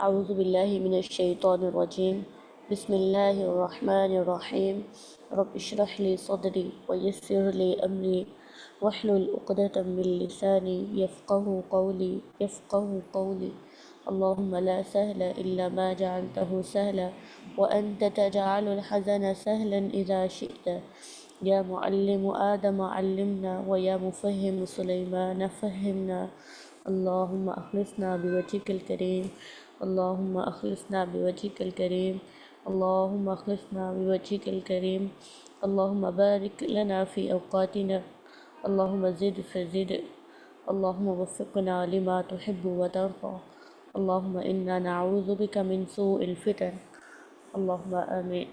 اعوذ باللہ من الشیطان الرجیم بسم اللہ الرحمن الرحیم رب اشرح لی صدری ویسر لی امری واحلل عقدۃ من لسانی یفقهوا قولی اللهم لا سهل الا ما جعلته سهلا وانت تجعل الحزن سهلا اذا شئت یا معلم آدم علمنا ویا مفہم سلیمان فہمنا اللهم اخلصنا بوجهك الكريم اللهم اخلصنا بوجهك الكريم اللهم اخلصنا بوجهك الكريم اللهم بارك لنا في اوقاتنا اللهم زد فزد اللهم وفقنا لما تحب وترضى اللهم انا نعوذ بك من سوء الفتن اللهم آمین۔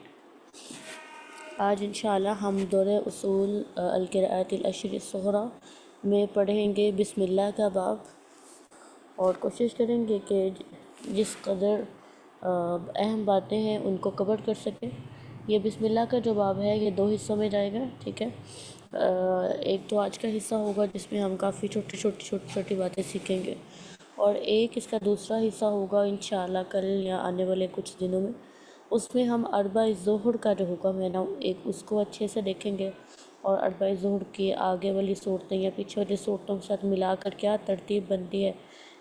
آج انشاءاللہ ہم دورہ اصول القراءات العشر الصغریٰ میں پڑھیں گے بسم اللہ کا باب، اور کوشش کریں گے کہ جس قدر اہم باتیں ہیں ان کو کور کر سکیں۔ یہ بسم اللہ کا جو باب ہے یہ دو حصوں میں جائے گا، ٹھیک ہے۔ ایک تو آج کا حصہ ہوگا جس میں ہم کافی چھوٹی باتیں سیکھیں گے، اور ایک اس کا دوسرا حصہ ہوگا انشاءاللہ کل یا آنے والے کچھ دنوں میں۔ اس میں ہم اربع ظہر کا جو حکم ہے نا ایک اس کو اچھے سے دیکھیں گے، اور اربع ظہر کی آگے والی صورتیں یا پیچھے والی صورتوں کے ساتھ ملا کر کیا ترتیب بنتی ہے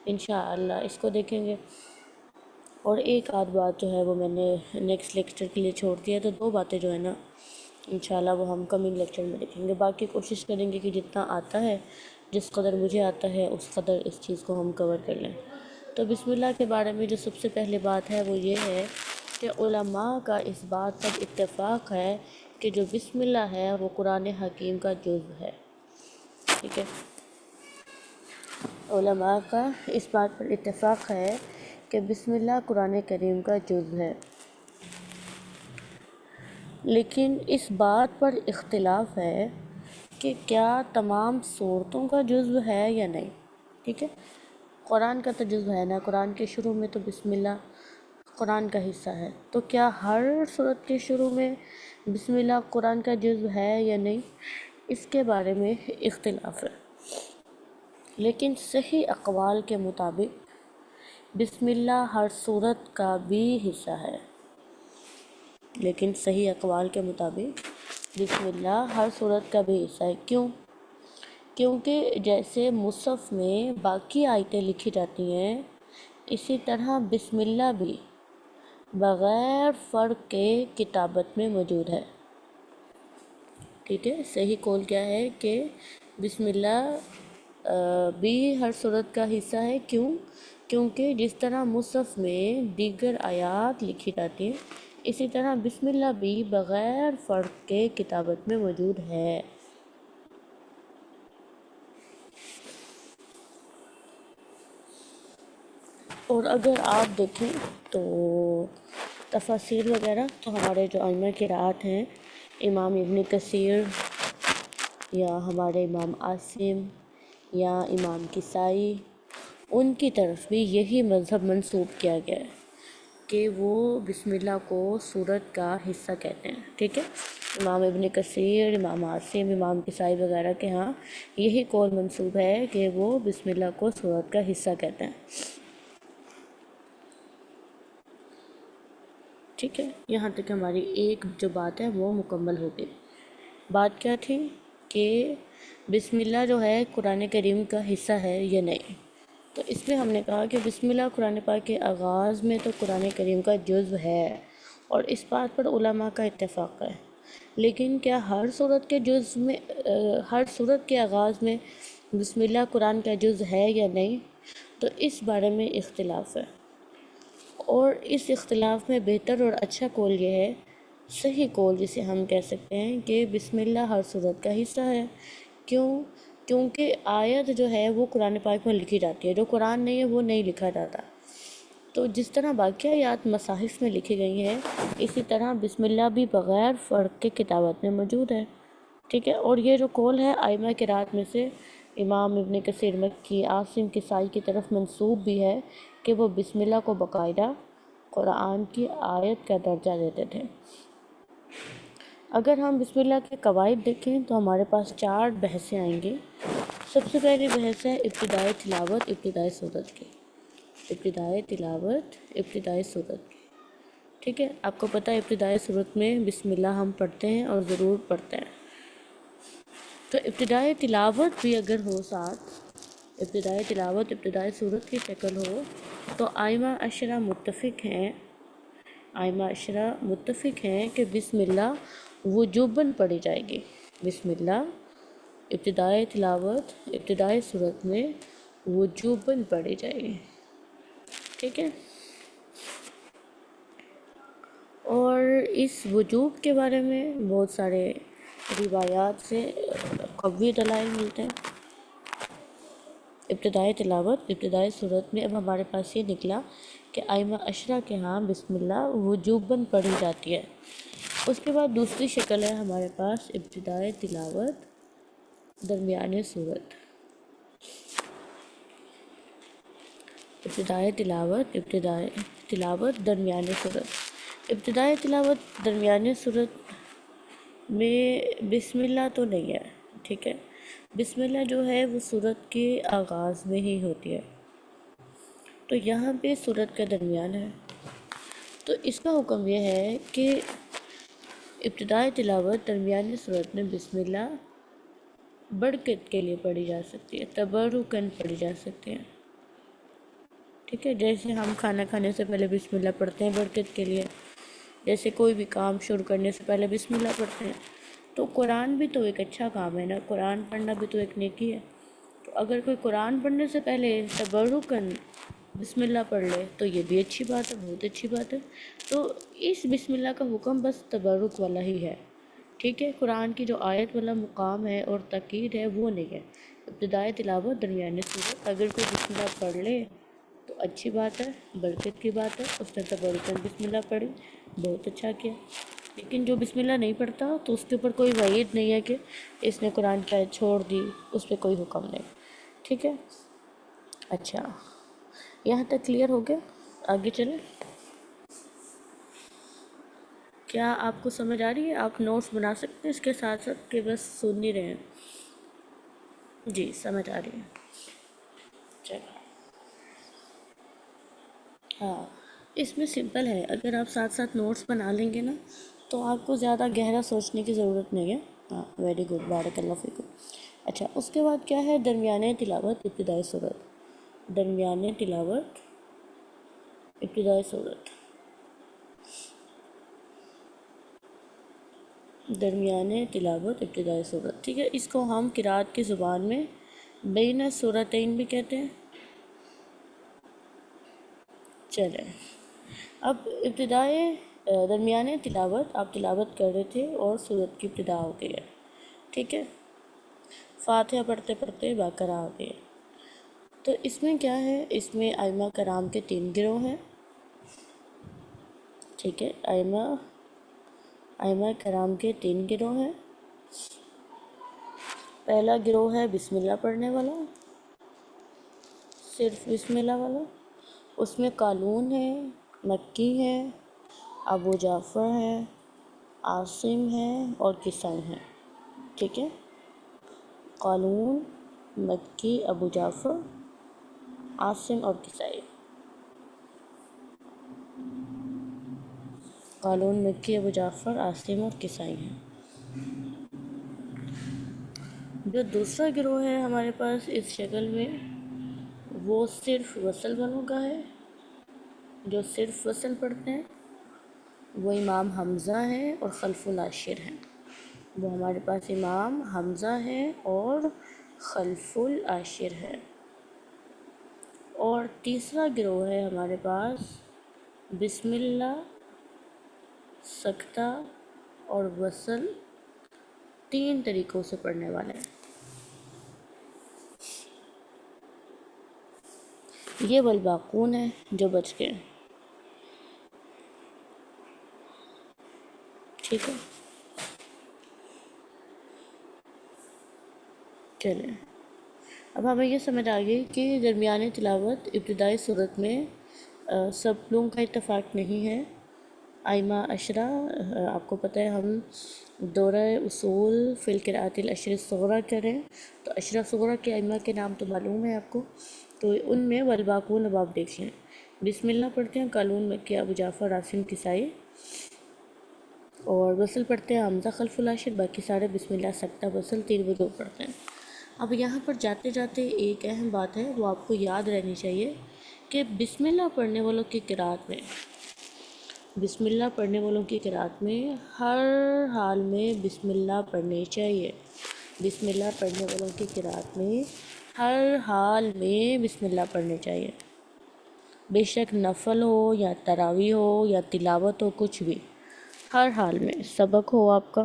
انشاءاللہ اس کو دیکھیں گے۔ اور ایک آدھ بات جو ہے وہ میں نے نیکسٹ لیکچر کے لیے چھوڑ دی ہے، تو دو باتیں جو ہے نا انشاءاللہ وہ ہم کمنگ لیکچر میں دیکھیں گے۔ باقی کوشش کریں گے کہ جتنا آتا ہے، جس قدر مجھے آتا ہے اس قدر اس چیز کو ہم کور کر لیں۔ تو بسم اللہ کے بارے میں جو سب سے پہلے بات ہے وہ یہ ہے کہ علماء کا اس بات پر اتفاق ہے کہ جو بسم اللہ ہے وہ قرآن حکیم کا جزو ہے، ٹھیک ہے۔ علماء کا اس بات پر اتفاق ہے کہ بسم اللہ قرآن کریم کا جزو ہے، لیکن اس بات پر اختلاف ہے کہ کیا تمام صورتوں کا جزو ہے یا نہیں، ٹھیک ہے۔ قرآن کا تو جزو ہے نا، قرآن کے شروع میں تو بسم اللہ قرآن کا حصہ ہے، تو کیا ہر صورت کے شروع میں بسم اللہ قرآن کا جزو ہے یا نہیں، اس کے بارے میں اختلاف ہے۔ لیکن صحیح اقوال کے مطابق بسم اللہ ہر صورت کا بھی حصہ ہے، لیکن صحیح اقوال کے مطابق بسم اللہ ہر صورت کا بھی حصہ ہے۔ کیونکہ جیسے مصحف میں باقی آیتیں لکھی جاتی ہیں، اسی طرح بسم اللہ بھی بغیر فرق کے کتابت میں موجود ہے، ٹھیک ہے۔ صحیح قول کیا ہے کہ بسم اللہ بھی ہر صورت کا حصہ ہے، کیونکہ جس طرح مصحف میں دیگر آیات لکھی جاتی ہیں، اسی طرح بسم اللہ بھی بغیر فرق کے کتابت میں موجود ہے۔ اور اگر آپ دیکھیں تو تفاسیر وغیرہ تو ہمارے جو ائمہ قرات ہیں، امام ابن کثیر یا ہمارے امام عاصم یا امام کسائی، ان کی طرف بھی یہی مذہب منسوب کیا گیا ہے کہ وہ بسم اللہ کو سورت کا حصہ کہتے ہیں، ٹھیک ہے۔ امام ابن کثیر، امام عاصم، امام کسائی وغیرہ کے ہاں یہی قول منسوب ہے کہ وہ بسم اللہ کو سورت کا حصہ کہتے ہیں، ٹھیک ہے۔ یہاں تک ہماری ایک جو بات ہے وہ مکمل ہو گئی۔ بات کیا تھی کہ بسم اللہ جو ہے قرآن کریم کا حصہ ہے یا نہیں، تو اس میں ہم نے کہا کہ بسم اللہ قرآن پاک کے آغاز میں تو قرآن کریم کا جزو ہے، اور اس بات پر علماء کا اتفاق ہے، لیکن کیا ہر صورت کے آغاز میں بسم اللہ قرآن کا جزو ہے یا نہیں، تو اس بارے میں اختلاف ہے۔ اور اس اختلاف میں بہتر اور اچھا قول یہ ہے، صحیح قول جسے ہم کہہ سکتے ہیں کہ بسم اللہ ہر صورت کا حصہ ہے۔ کیونکہ آیت جو ہے وہ قرآن پاک میں لکھی جاتی ہے، جو قرآن نہیں ہے وہ نہیں لکھا جاتا۔ تو جس طرح باقی آیات مصاحف میں لکھی گئی ہیں، اسی طرح بسم اللہ بھی بغیر فرق کے کتابت میں موجود ہے، ٹھیک ہے۔ اور یہ جو قول ہے ائمہ قرات میں سے امام ابن کثیر مکی، عاصم کسائی کی طرف منسوب بھی ہے کہ وہ بسم اللہ کو باقاعدہ قرآن کی آیت کا درجہ دیتے تھے۔ اگر ہم بسم اللہ کے قواعد دیکھیں تو ہمارے پاس 4 بحثیں آئیں گی۔ سب سے پہلی بحث ہے ابتدائی تلاوت، ابتدائی صورت کی، ابتدائی تلاوت ابتدائی صورت. ٹھیک ہے، آپ کو پتہ ہے ابتدائی صورت میں بسم اللہ ہم پڑھتے ہیں اور ضرور پڑھتے ہیں. تو ابتدائی تلاوت بھی اگر ہو ساتھ، ابتدائی تلاوت ابتدائی صورت کی شکل ہو تو ائمہ عشرہ متفق ہیں کہ بسم اللہ وجوباً پڑھی جائے گی. بسم اللہ ابتدائی تلاوت ابتدائی صورت میں وجوباً پڑھی جائے گی. ٹھیک ہے، اور اس وجوب کے بارے میں بہت سارے روایات سے قوی دلائل ملتے ہیں. ابتدائی تلاوت ابتدائی صورت میں اب ہمارے پاس یہ نکلا کہ ائمہ عشرہ کے ہاں بسم اللہ وجوباً پڑھی جاتی ہے. اس کے بعد دوسری شکل ہے ہمارے پاس ابتدائی تلاوت درمیانی صورت. ابتدائی تلاوت درمیانی صورت. ابتدائی تلاوت درمیانی صورت میں بسم اللہ تو نہیں ہے. ٹھیک ہے، بسم اللہ جو ہے وہ صورت کے آغاز میں ہی ہوتی ہے، تو یہاں پہ صورت کا درمیان ہے. تو اس کا حکم یہ ہے کہ ابتدائی تلاوت درمیانی صورت میں بسم اللہ برکت کے لیے پڑھی جا سکتی ہے، تبرکاً پڑھی جا سکتی ہے. ٹھیک ہے، جیسے ہم کھانا کھانے سے پہلے بسم اللہ پڑھتے ہیں برکت کے لیے، جیسے کوئی بھی کام شروع کرنے سے پہلے بسم اللہ پڑھتے ہیں. تو قرآن بھی تو ایک اچھا کام ہے نا، قرآن پڑھنا بھی تو ایک نیکی ہے. تو اگر کوئی قرآن پڑھنے سے پہلے تبرکاً بسم اللہ پڑھ لے تو یہ بھی اچھی بات ہے، بہت اچھی بات ہے. تو اس بسم اللہ کا حکم بس تبرک والا ہی ہے. ٹھیک ہے، قرآن کی جو آیت والا مقام ہے اور تاکید ہے وہ نہیں ہے. ابتدائی تلاوت درمیانی صورت، اگر کوئی بسم اللہ پڑھ لے تو اچھی بات ہے، برکت کی بات ہے. اس نے تبرکاً بسم اللہ پڑھی، بہت اچھا کیا. لیکن جو بسم اللہ نہیں پڑھتا تو اس کے اوپر کوئی وعید نہیں ہے کہ اس نے قرآن کی آیت چھوڑ دی، اس پہ کوئی حکم نہیں. ٹھیک ہے، اچھا یہاں تک کلیئر ہو گیا؟ آگے چلیں. کیا آپ کو سمجھ آ رہی ہے؟ آپ نوٹس بنا سکتے ہیں اس کے ساتھ ساتھ کہ بس سن ہی رہے ہیں؟ جی سمجھ آ رہی ہے. چلو ہاں، اس میں سمپل ہے، اگر آپ ساتھ ساتھ نوٹس بنا لیں گے نا تو آپ کو زیادہ گہرا سوچنے کی ضرورت نہیں ہے. ہاں ویری گڈ، بارک اللہ فیکم. اچھا، اس کے بعد کیا ہے؟ درمیانی تلاوت ابتدائی صورت. درمیانی تلاوت ابتدائی صورت. درمیانی تلاوت ابتدائی صورت. ٹھیک ہے، اس کو ہم قرات کی زبان میں بین السورتین بھی کہتے ہیں. چلیں، اب ابتدائی درمیانی تلاوت آپ تلاوت کر رہے تھے اور صورت کی ابتدا ہو گئی ہے. ٹھیک ہے، فاتحہ پڑھتے پڑھتے باقرہ ہو گئی ہے. تو اس میں کیا ہے؟ اس میں ائمہ کرام کے 3 گروہ ہیں. ٹھیک ہے، ائمہ کرام کے 3 گروہ ہیں. پہلا گروہ ہے بسم اللہ پڑھنے والا، صرف بسم اللہ والا. اس میں قالون ہے، مکی ہے، ابو جعفر ہے، عاصم ہے اور کسائی ہیں. ٹھیک ہے، قالون، مکی، ابو جعفر، عاصم اور کسائی. قالون، مکی، ابو جعفر، عاصم اور کسائی ہیں. جو دوسرا گروہ ہے ہمارے پاس اس شکل میں، وہ صرف وصل والوں کا ہے. جو صرف وصل پڑھتے ہیں وہ امام حمزہ ہیں اور خلف العاشر ہیں. وہ ہمارے پاس امام حمزہ ہے اور خلف العاشر ہے. اور تیسرا گروہ ہے ہمارے پاس بسم اللہ، سکتہ اور وصل 3 طریقوں سے پڑھنے والے ہیں. یہ والباقون ہیں جو بچ گئے. ٹھیک ہے، چلیں اب ہمیں یہ سمجھ آ گئی کہ درمیانی تلاوت ابتدائی صورت میں سب لوگوں کا اتفاق نہیں ہے. ائمہ عشرہ، آپ کو پتہ ہے ہم دورہ اصول فی القراءۃ العشر الصغریٰ کریں تو عشرہ صغریٰ کے ائمہ کے نام تو معلوم ہے آپ کو. تو ان میں والباقون اب آپ دیکھ لیں. بسم اللہ پڑھتے ہیں قالون مکی ابو جعفر عاصم کسائی، اور وصل پڑھتے ہیں حمزہ خلف العاشر، باقی سارے بسم اللہ سکتہ وصل 3 بدو پڑھتے ہیں. اب یہاں پر جاتے جاتے ایک اہم بات ہے وہ آپ کو یاد رہنی چاہیے کہ بسم اللہ پڑھنے والوں کی قرأت میں، بسم اللہ پڑھنے والوں کی قرأت میں ہر حال میں بسم اللہ پڑھنی چاہیے. بسم اللہ پڑھنے والوں کی قرأت میں ہر حال میں بسم اللہ پڑھنی چاہیے، بے شک نفل ہو یا تراویح ہو یا تلاوت ہو، کچھ بھی، ہر حال میں سبق ہو آپ کا.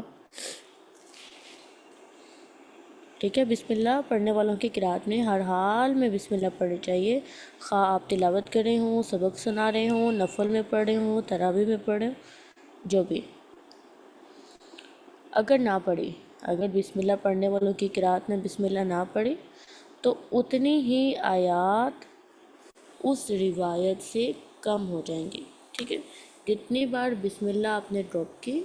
ٹھیک ہے، بسم اللہ پڑھنے والوں کی قرأت میں ہر حال میں بسم اللہ پڑھنی چاہیے، خواہ آپ تلاوت کر رہے ہوں، سبق سنا رہے ہوں، نفل میں پڑھ رہے ہوں، تراویح میں پڑھ رہے ہوں، جو بھی. اگر نہ پڑھی، اگر بسم اللہ پڑھنے والوں کی قرأت میں بسم اللہ نہ پڑھی تو اتنی ہی آیات اس روایت سے کم ہو جائیں گی. ٹھیک ہے، جتنی بار بسم اللہ آپ نے ڈراپ کی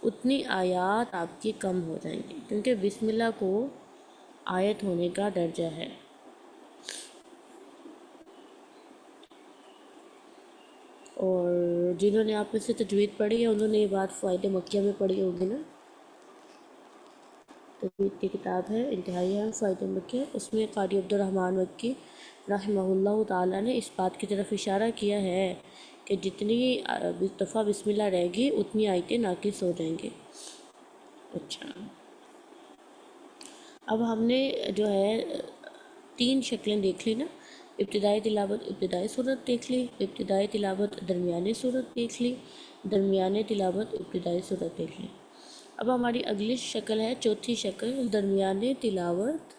اتنی آیات آپ کی کم ہو جائیں گی، کیونکہ بسم اللہ کو آیت ہونے کا درجہ ہے. اور جنہوں نے آپ میں سے تجوید پڑھی ہے انہوں نے یہ بات فوائد مکیہ میں پڑھی ہوگی نا. تجوید کی کتاب ہے انتہائی اہم فوائد مکیہ، اس میں قاری عبد الرحمن مکی رحمہ اللہ تعالیٰ نے اس بات کی طرف اشارہ کیا ہے کہ جتنی دفعہ بسم اللہ رہے گی اتنی آیتیں ناقص ہو جائیں گی. اچھا، اب ہم نے جو ہے 3 شکلیں دیکھ لی نا. ابتدائی تلاوت ابتدائی صورت دیکھ لی، ابتدائی تلاوت درمیانی صورت دیکھ لی، درمیانی تلاوت ابتدائی صورت دیکھ لی. اب ہماری اگلی شکل ہے چوتھی شکل، درمیانی تلاوت.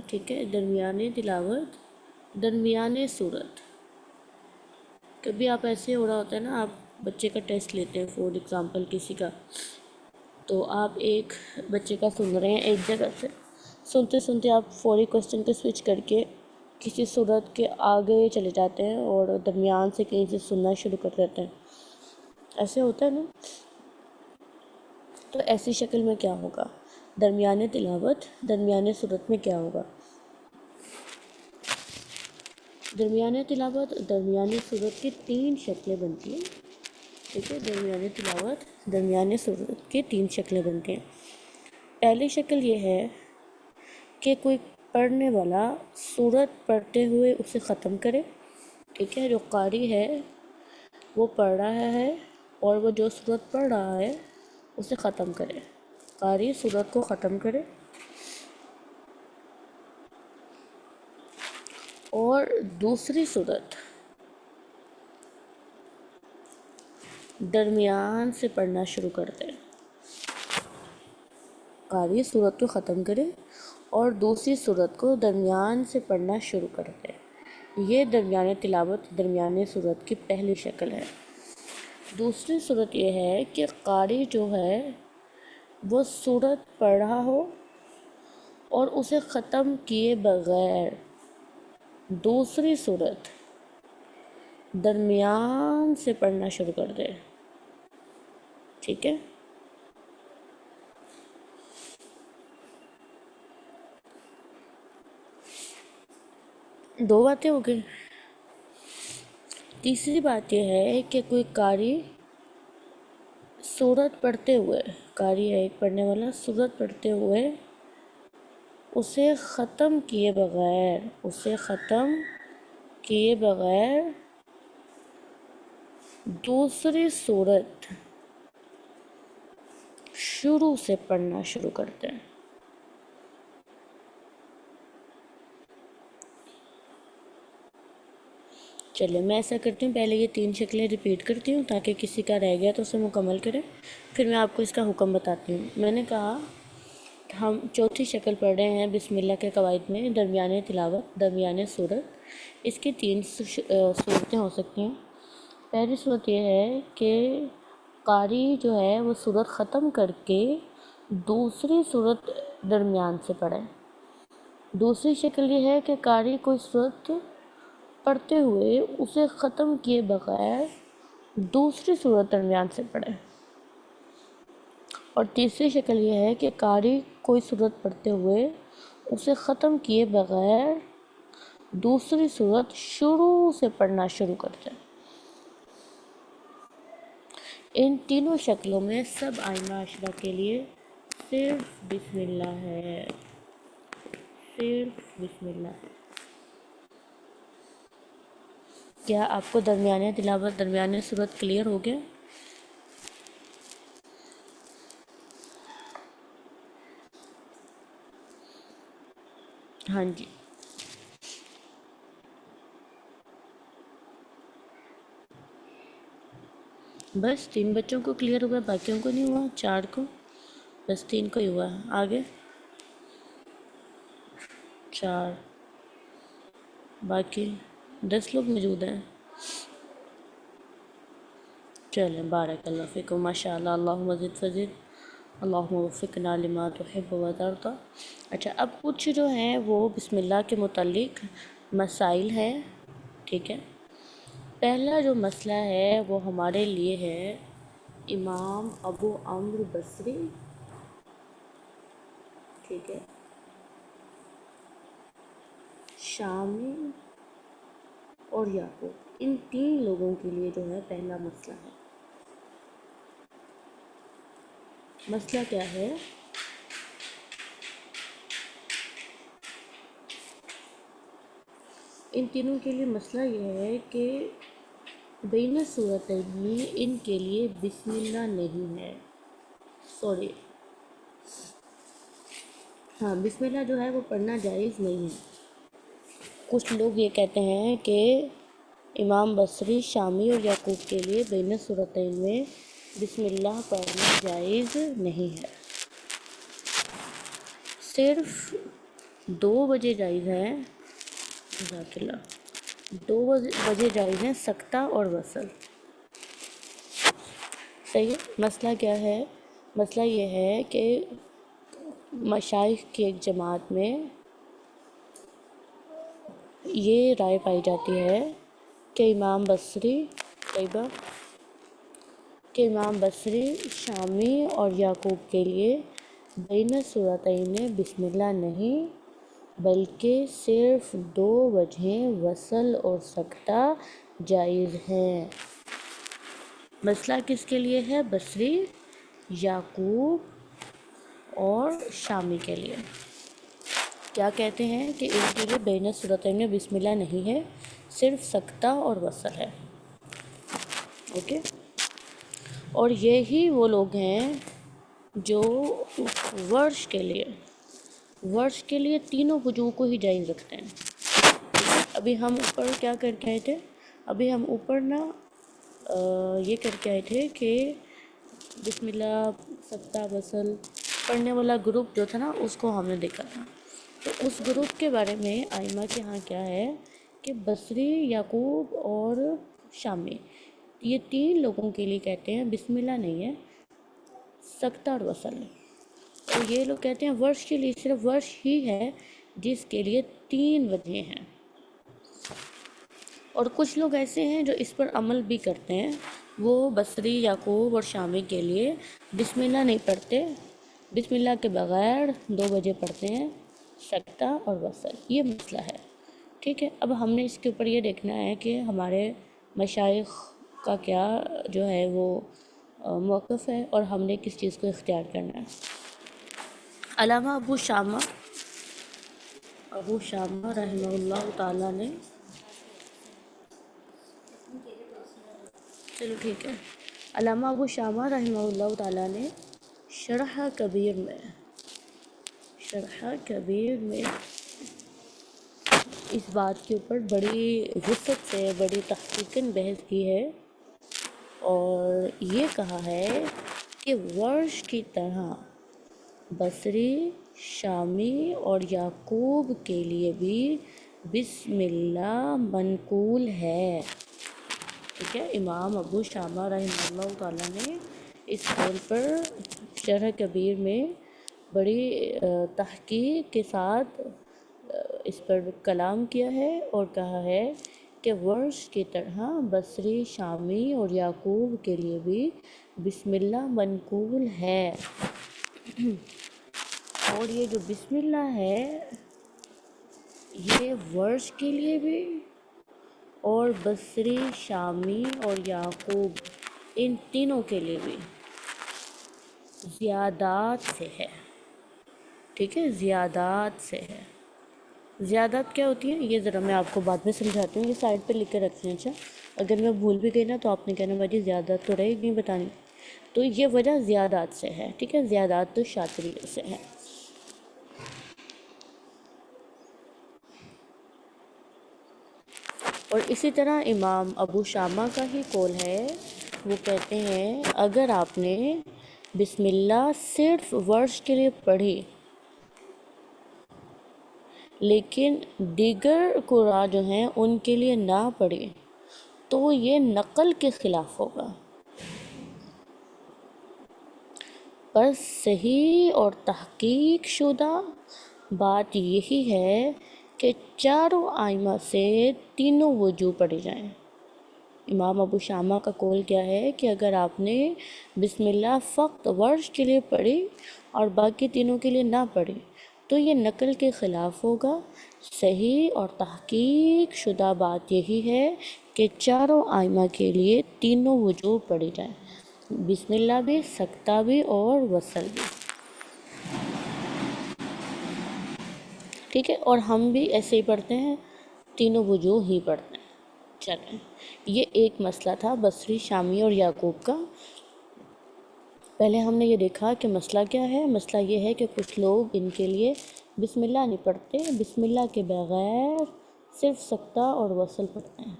ٹھیک ہے، درمیانی تلاوت درمیانی صورت. کبھی آپ ایسے ہو رہا ہوتا ہے نا، آپ بچے کا ٹیسٹ لیتے ہیں فور ایگزامپل کسی کا، تو آپ ایک بچے کا سن رہے ہیں ایک جگہ سے، سنتے سنتے آپ فوری کوسچن پہ سوئچ کر کے کسی صورت کے آگے چلے جاتے ہیں اور درمیان سے کہیں سے سننا شروع کر دیتے ہیں. ایسے ہوتا ہے نا. تو ایسی شکل میں کیا ہوگا؟ درمیانی تلاوت درمیانی صورت میں کیا ہوگا؟ درمیانی تلاوت درمیانی صورت کی 3 شکلیں بنتی ہیں. ٹھیک ہے، درمیانی تلاوت درمیانی صورت کی 3 شکلیں بنتی ہیں. پہلی شکل یہ ہے کہ کوئی پڑھنے والا صورت پڑھتے ہوئے اسے ختم کرے. ٹھیک ہے، جو قاری ہے وہ پڑھ رہا ہے اور وہ جو صورت پڑھ رہا ہے اسے ختم کرے. قاری صورت کو ختم کرے اور دوسری صورت درمیان سے پڑھنا شروع کر دے. قاری صورت کو ختم کرے اور دوسری صورت کو درمیان سے پڑھنا شروع کر دے. یہ درمیانی تلاوت درمیانی صورت کی پہلی شکل ہے. دوسری صورت یہ ہے کہ قاری جو ہے وہ صورت پڑھ رہا ہو اور اسے ختم کیے بغیر دوسری صورت درمیان سے پڑھنا شروع کر دے. ٹھیک ہے، دو باتیں ہو گئی. تیسری بات یہ ہے کہ کوئی قاری سورت پڑھتے ہوئے، قاری ہے ایک پڑھنے والا، سورت پڑھتے ہوئے اسے ختم کیے بغیر دوسری صورت شروع سے پڑھنا شروع کرتے ہیں. چلے میں ایسا کرتی ہوں، پہلے یہ 3 شکلیں ریپیٹ کرتی ہوں تاکہ کسی کا رہ گیا تو اسے مکمل کرے، پھر میں آپ کو اس کا حکم بتاتی ہوں. میں نے کہا ہم چوتھی شکل پڑھ رہے ہیں بسم اللہ کے قواعد میں، درمیانی تلاوت درمیانی صورت. اس کی 3 صورتیں ہو سکتی ہیں. پہلی صورت یہ ہے کہ قاری جو ہے وہ صورت ختم کر کے دوسری صورت درمیان سے پڑھے. دوسری شکل یہ ہے کہ قاری کوئی صورت پڑھتے ہوئے اسے ختم کیے بغیر دوسری صورت درمیان سے پڑھے. اور تیسری شکل یہ ہے کہ قاری کوئی صورت پڑھتے ہوئے اسے ختم کیے بغیر دوسری صورت شروع سے پڑھنا شروع کرتے ہیں۔ ان تینوں شکلوں میں سب آئمہ عشرہ کے لیے صرف بسم اللہ ہے، صرف بسم اللہ ہے۔ کیا آپ کو درمیانے تلاوت درمیانے صورت کلیئر ہو گیا؟ ہاں جی، بس 3 بچوں کو کلیئر ہوا، باقیوں کو نہیں ہوا، 4 کو، بس 3 کو ہی ہوا ہے۔ آگے 4، باقی 10 لوگ موجود ہیں۔ چلیں، بارک اللہ فیکم، ماشاء اللہ، اللہم زد فزد، اللہم وفقنا لما تحب و ترضی۔ اچھا، اب کچھ جو ہیں وہ بسم اللہ کے متعلق مسائل ہیں، ٹھیک ہے۔ پہلا جو مسئلہ ہے وہ ہمارے لیے ہے امام ابو عمرو بصری، ٹھیک ہے، شامی اور یعقوب، ان 3 لوگوں کے لیے جو ہے پہلا مسئلہ ہے۔ مسئلہ کیا ہے؟ ان تینوں کے لیے مسئلہ یہ ہے کہ بین صورتین میں ان کے لیے بسم اللہ نہیں ہے، سوری، ہاں، بسم اللہ جو ہے وہ پڑھنا جائز نہیں ہے۔ کچھ لوگ یہ کہتے ہیں کہ امام بصری، شامی اور یعقوب کے لیے بین صورتین میں بسم اللہ پڑھنا جائز نہیں ہے، صرف 2 بجے جائز ہے، جزاک اللہ، 2 بجے جائز ہیں سکتہ اور وصل، صحیح ہے۔ مسئلہ کیا ہے؟ مسئلہ یہ ہے کہ مشائخ کی ایک جماعت میں یہ رائے پائی جاتی ہے کہ امام بصری، شامی اور یعقوب کے لیے بین صورتین میں بسم اللہ نہیں، بلکہ صرف 2 وجہیں وصل اور سکتہ جائز ہیں۔ مسئلہ کس کے لیے ہے؟ بصری، یعقوب اور شامی کے لیے۔ کیا کہتے ہیں کہ ان کے لیے بین صورتین میں بسم اللہ نہیں ہے، صرف سکتہ اور وصل ہے، اوکے۔ اور یہی وہ لوگ ہیں جو ورش کے لیے تینوں وجوہ کو ہی جائز رکھتے ہیں۔ ابھی ہم اوپر کیا کر کے آئے تھے؟ ابھی ہم اوپر یہ کر کے آئے تھے کہ بسم اللہ، سکتہ، وصل پڑھنے والا گروپ جو تھا نا، اس کو ہم نے دیکھا تھا۔ تو اس گروپ کے بارے میں آئمہ کے ہاں کیا ہے کہ بصری، یعقوب اور شامی، یہ 3 لوگوں کے لیے کہتے ہیں بسم اللہ نہیں ہے، سکتہ اور وصل ہے۔ اور یہ لوگ کہتے ہیں ورش کے لیے صرف ورش ہی ہے جس کے لیے 3 وجہیں ہیں۔ اور کچھ لوگ ایسے ہیں جو اس پر عمل بھی کرتے ہیں، وہ بصری، یعقوب اور شامی کے لیے بسم اللہ نہیں پڑھتے، بسم اللہ کے بغیر 2 بجے پڑھتے ہیں سکتہ اور وصل۔ یہ مسئلہ ہے، ٹھیک ہے۔ اب ہم نے اس کے اوپر یہ دیکھنا ہے کہ ہمارے مشائخ کا کیا جو ہے وہ موقف ہے اور ہم نے کس چیز کو اختیار کرنا ہے۔ علامہ ابو شامہ رحمہ اللہ تعالیٰ نے، چلو ٹھیک ہے، علامہ ابو شامہ رحمہ اللہ تعالیٰ نے شرح کبیر میں اس بات کے اوپر بڑی وسعت سے، بڑی تحقیقاً بحث کی ہے، اور یہ کہا ہے کہ ورش کی طرح بصری، شامی اور یعقوب کے لیے بھی بسم اللہ منقول ہے، ٹھیک ہے۔ امام ابو شامہ رحمہ اللہ تعالیٰ نے اس قول پر شرح کبیر میں بڑی تحقیق کے ساتھ اس پر کلام کیا ہے اور کہا ہے کہ ورش کی طرح بصری، شامی اور یعقوب کے لیے بھی بسم اللہ منقول ہے۔ اور یہ جو بسم اللہ ہے یہ ورش کے لیے بھی اور بصری، شامی اور یعقوب، ان تینوں کے لیے بھی زیادات سے ہے. ٹھیک ہے، زیادات سے ہے. زیادات کیا ہوتی ہیں یہ ذرا میں آپ کو بعد میں سمجھاتی ہوں، یہ سائڈ پہ لکھ کے رکھتے ہیں. اچھا اگر میں بھول بھی گئی نا تو آپ نے کہنا بھائی زیادات تو رہے نہیں بتانی. تو یہ وجہ زیادات سے ہے. ٹھیک ہے، زیادات تو شاطری سے ہے. اور اسی طرح امام ابو شامہ کا ہی قول ہے، وہ کہتے ہیں اگر آپ نے بسم اللہ صرف ورش کے لیے پڑھی لیکن دیگر قرآن جو ہیں ان کے لیے نہ پڑھی تو یہ نقل کے خلاف ہوگا. پر صحیح اور تحقیق شدہ بات یہی ہے کہ چاروں ائمہ سے تینوں وجوہ پڑھی جائیں. امام ابو شامہ کا قول کیا ہے کہ اگر آپ نے بسم اللہ فقط ورش کے لیے پڑھی اور باقی تینوں کے لیے نہ پڑھی تو یہ نقل کے خلاف ہوگا. صحیح اور تحقیق شدہ بات یہی ہے کہ چاروں ائمہ کے لیے تینوں وجوہ پڑھی جائیں، بسم اللہ بھی، سکتہ بھی اور وصل بھی. ٹھیک ہے، اور ہم بھی ایسے ہی پڑھتے ہیں، تینوں وجوہ ہی پڑھتے ہیں. چلیں، یہ ایک مسئلہ تھا بصری، شامی اور یعقوب کا. پہلے ہم نے یہ دیکھا کہ مسئلہ کیا ہے. مسئلہ یہ ہے کہ کچھ لوگ ان کے لیے بسم اللہ نہیں پڑھتے، بسم اللہ کے بغیر صرف سکتہ اور وصل پڑھتے ہیں.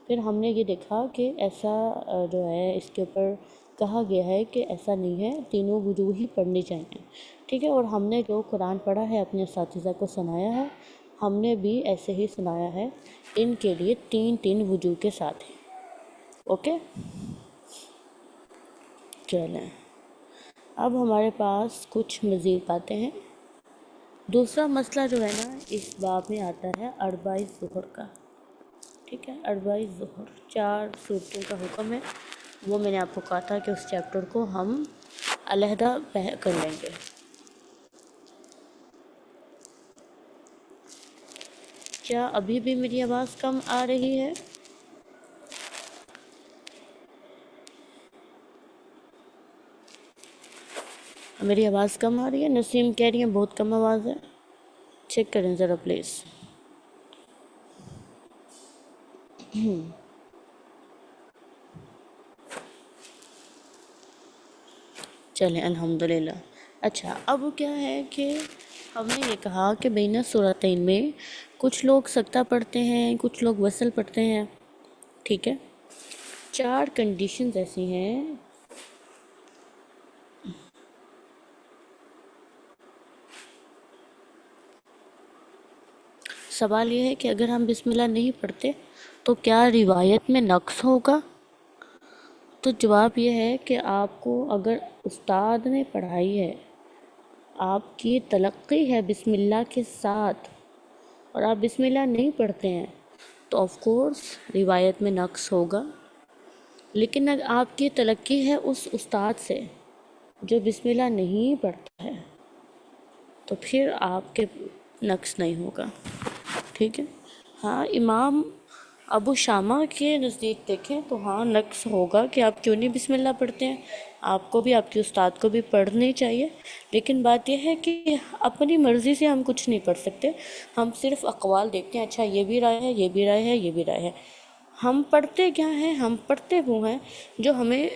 پھر ہم نے یہ دیکھا کہ ایسا جو ہے اس کے اوپر کہا گیا ہے کہ ایسا نہیں ہے، تینوں وجوہ ہی پڑھنی چاہیے. ٹھیک ہے، اور ہم نے جو قرآن پڑھا ہے اپنے اساتذہ کو سنایا ہے، ہم نے بھی ایسے ہی سنایا ہے، ان کے لیے تین تین وجوہ کے ساتھ ہیں. اوکے، چلیں اب ہمارے پاس کچھ مزید باتیں ہیں. دوسرا مسئلہ جو ہے نا اس باب میں آتا ہے اربعہ ظہر کا. ٹھیک ہے، اربعہ ظہر 4 صورتوں کا حکم ہے. وہ میں نے آپ کو کہا تھا کہ اس چیپٹر کو ہم علیحدہ کر لیں گے. کیا ابھی بھی میری آواز کم آ رہی ہے؟ میری آواز کم آ رہی ہے؟ نسیم کہہ رہی ہیں بہت کم آواز ہے. چیک کریں ذرا پلیز. چلیں الحمدللہ. اچھا اب کیا ہے کہ ہم نے یہ کہا کہ بین سورتین میں کچھ لوگ سکتہ پڑھتے ہیں، کچھ لوگ وصل پڑھتے ہیں. ٹھیک ہے، 4 کنڈیشنز ایسی ہیں. سوال یہ ہے کہ اگر ہم بسم اللہ نہیں پڑھتے تو کیا روایت میں نقص ہوگا؟ تو جواب یہ ہے کہ آپ کو اگر استاد نے پڑھائی ہے، آپ کی تلقی ہے بسم اللہ کے ساتھ، اور آپ بسم اللہ نہیں پڑھتے ہیں تو آف کورس روایت میں نقص ہوگا. لیکن اگر آپ کی تلقی ہے اس استاد سے جو بسم اللہ نہیں پڑھتا ہے تو پھر آپ کے نقص نہیں ہوگا. ٹھیک ہے، ہاں امام ابو شامہ کے نزدیک دیکھیں تو ہاں نقص ہوگا کہ آپ کیوں نہیں بسم اللہ پڑھتے ہیں. آپ کو بھی، آپ کے استاد کو بھی پڑھنی چاہیے. لیکن بات یہ ہے کہ اپنی مرضی سے ہم کچھ نہیں پڑھ سکتے. ہم صرف اقوال دیکھتے ہیں، اچھا یہ بھی رائے ہے، یہ بھی رائے ہے، یہ بھی رائے ہے. ہم پڑھتے کیا ہیں؟ ہم پڑھتے وہ ہیں جو ہمیں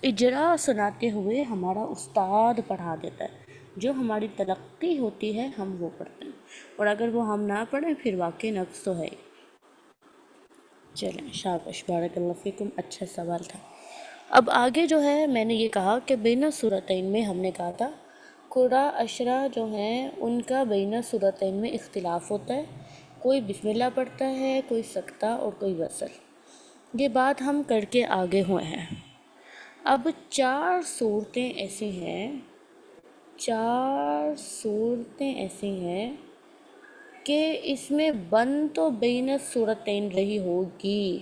اجرا سناتے ہوئے ہمارا استاد پڑھا دیتا ہے. جو ہماری تلقی ہوتی ہے ہم وہ پڑھتے ہیں، اور اگر وہ ہم نہ پڑھیں پھر واقعی نقص تو ہے. چلیں شاباش، بارک اللہ فیکم، اچھا سوال تھا. اب آگے جو ہے میں نے یہ کہا کہ بین سورتین میں ہم نے کہا تھا قرآ اشرا جو ہیں ان کا بین سورتین میں اختلاف ہوتا ہے. کوئی بسم اللہ پڑھتا ہے، کوئی سکتہ اور کوئی وصل. یہ بات ہم کر کے آگے ہوئے ہیں. اب 4 صورتیں ایسی ہیں، 4 صورتیں ایسی ہیں کہ اس میں بن تو بین سورتین رہی ہوگی.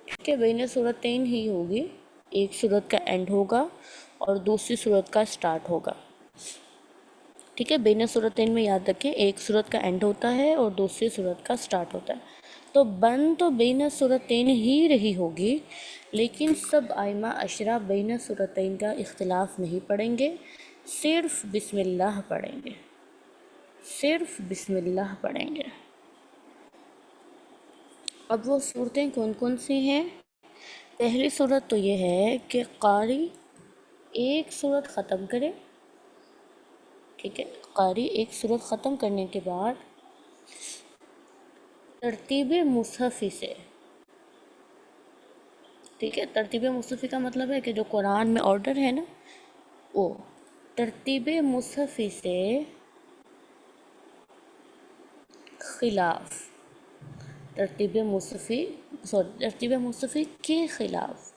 ٹھیک ہے، بین سورتین ہی ہوگی. ایک صورت کا اینڈ ہوگا اور دوسری صورت کا سٹارٹ ہوگا. ٹھیک ہے، بین صورتین میں یاد رکھیں ایک صورت کا اینڈ ہوتا ہے اور دوسری صورت کا سٹارٹ ہوتا ہے، تو بن تو بین صورتین ہی رہی ہوگی، لیکن سب آئمہ عشرہ بین صورتین کا اختلاف نہیں پڑھیں گے، صرف بسم اللہ پڑھیں گے، صرف بسم اللہ پڑھیں گے۔ اب وہ صورتیں کون کون سی ہیں؟ پہلی صورت تو یہ ہے کہ قاری ایک صورت ختم کرے، ٹھیک ہے، قاری ایک صورت ختم کرنے کے بعد ترتیب مصحفی سے، ٹھیک ہے، ترتیب مصحفی کا مطلب ہے کہ جو قرآن میں آرڈر ہے نا، وہ ترتیب مصحفی سے خلاف، ترتیب مصحفی کے خلاف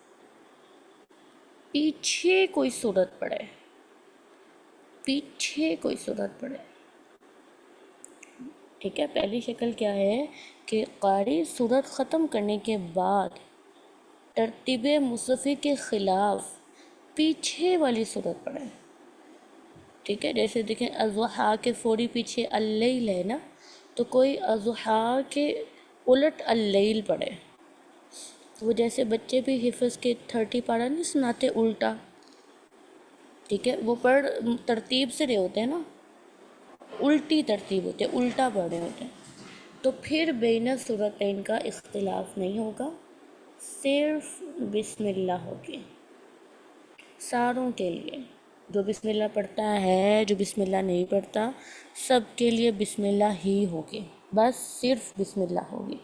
پیچھے کوئی صورت پڑھے، پیچھے کوئی صورت پڑھے، ٹھیک ہے۔ پہلی شکل کیا ہے کہ قاری صورت ختم کرنے کے بعد ترتیب مصحفی کے خلاف پیچھے والی صورت پڑھے، ٹھیک ہے۔ جیسے دیکھیں اضحیٰ کے فوری پیچھے اللیل ہے نا، تو کوئی اضحیٰ کے الٹ اللیل پڑھے، وہ جیسے بچے بھی حفظ کے 30 پارہ نہیں سناتے الٹا، ٹھیک ہے، وہ پڑھ ترتیب سے رہے ہوتے ہیں نا، الٹی ترتیب ہوتے ہیں، الٹا پڑھ رہے ہوتے ہیں، تو پھر بین صورتین کا اختلاف نہیں ہوگا، صرف بسم اللہ ہوگی ساروں کے لیے، جو بسم اللہ پڑھتا ہے، جو بسم اللہ نہیں پڑھتا، سب کے لیے بسم اللہ ہی ہوگی، بس صرف بسم اللہ ہوگی۔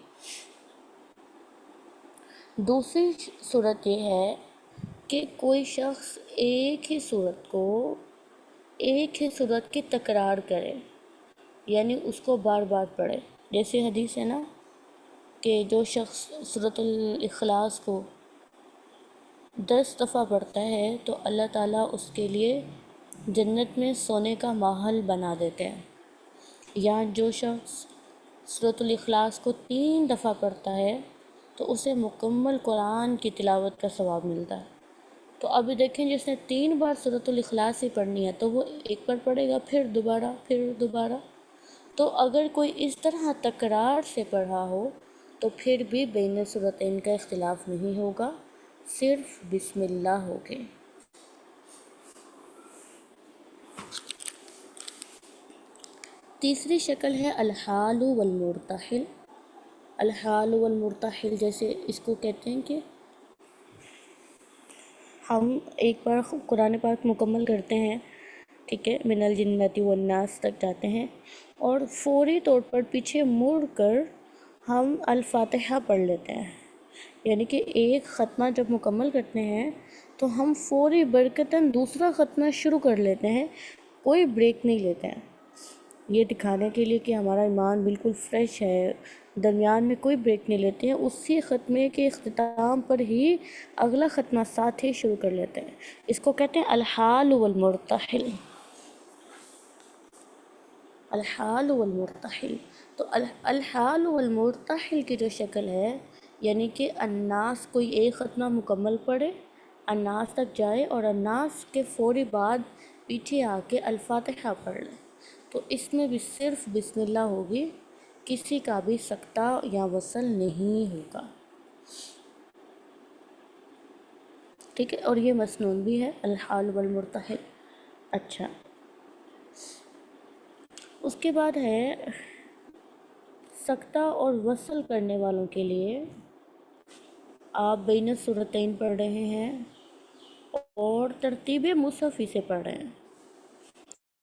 دوسری صورت یہ ہے کہ کوئی شخص ایک ہی صورت کی تکرار کرے، یعنی اس کو بار بار پڑھے، جیسے حدیث ہے نا کہ جو شخص سورۃ الاخلاص کو 10 دفعہ پڑھتا ہے تو اللہ تعالیٰ اس کے لیے جنت میں سونے کا محل بنا دیتے ہیں، یا جو شخص سورۃ الاخلاص کو 3 دفعہ پڑھتا ہے تو اسے مکمل قرآن کی تلاوت کا ثواب ملتا ہے۔ تو ابھی دیکھیں جس نے 3 بار سورۃ الاخلاص ہی پڑھنی ہے تو وہ ایک بار پڑھے گا، پھر دوبارہ، تو اگر کوئی اس طرح تکرار سے پڑھا ہو تو پھر بھی بین صورتین کا اختلاف نہیں ہوگا، صرف بسم اللہ ہوگے۔ تیسری شکل ہے الحال والمرتحل۔ الحال والمرتحل جیسے اس کو کہتے ہیں کہ ہم ایک بار قرآن پاک مکمل کرتے ہیں، ٹھیک ہے، من الجنۃ والناس تک جاتے ہیں، اور فوری طور پر پیچھے مڑ کر ہم الفاتحہ پڑھ لیتے ہیں، یعنی کہ ایک ختمہ جب مکمل کرتے ہیں تو ہم فوری برکتاً دوسرا ختمہ شروع کر لیتے ہیں، کوئی بریک نہیں لیتے ہیں، یہ دکھانے کے لیے کہ ہمارا ایمان بالکل فریش ہے، درمیان میں کوئی بریک نہیں لیتے ہیں، اسی ختمے کے اختتام پر ہی اگلا ختمہ ساتھ ہی شروع کر لیتے ہیں، اس کو کہتے ہیں الحال والمرتحل۔ الحال والمرتحل، تو الحال والمرتحل کی جو شکل ہے، یعنی کہ الناس کوئی ایک ختمہ مکمل پڑھے، الناس تک جائے اور الناس کے فوری بعد پیچھے آ کے الفاتحہ پڑھ لے، تو اس میں بھی صرف بسم اللہ ہوگی، کسی کا بھی سکتہ یا وصل نہیں ہوگا، ٹھیک ہے، اور یہ مسنون بھی ہے الحال والمرتحل۔ اچھا، اس کے بعد ہے سکتہ اور وصل کرنے والوں کے لیے آپ بین صورتین پڑھ رہے ہیں اور ترتیب مصحفی سے پڑھ رہے ہیں،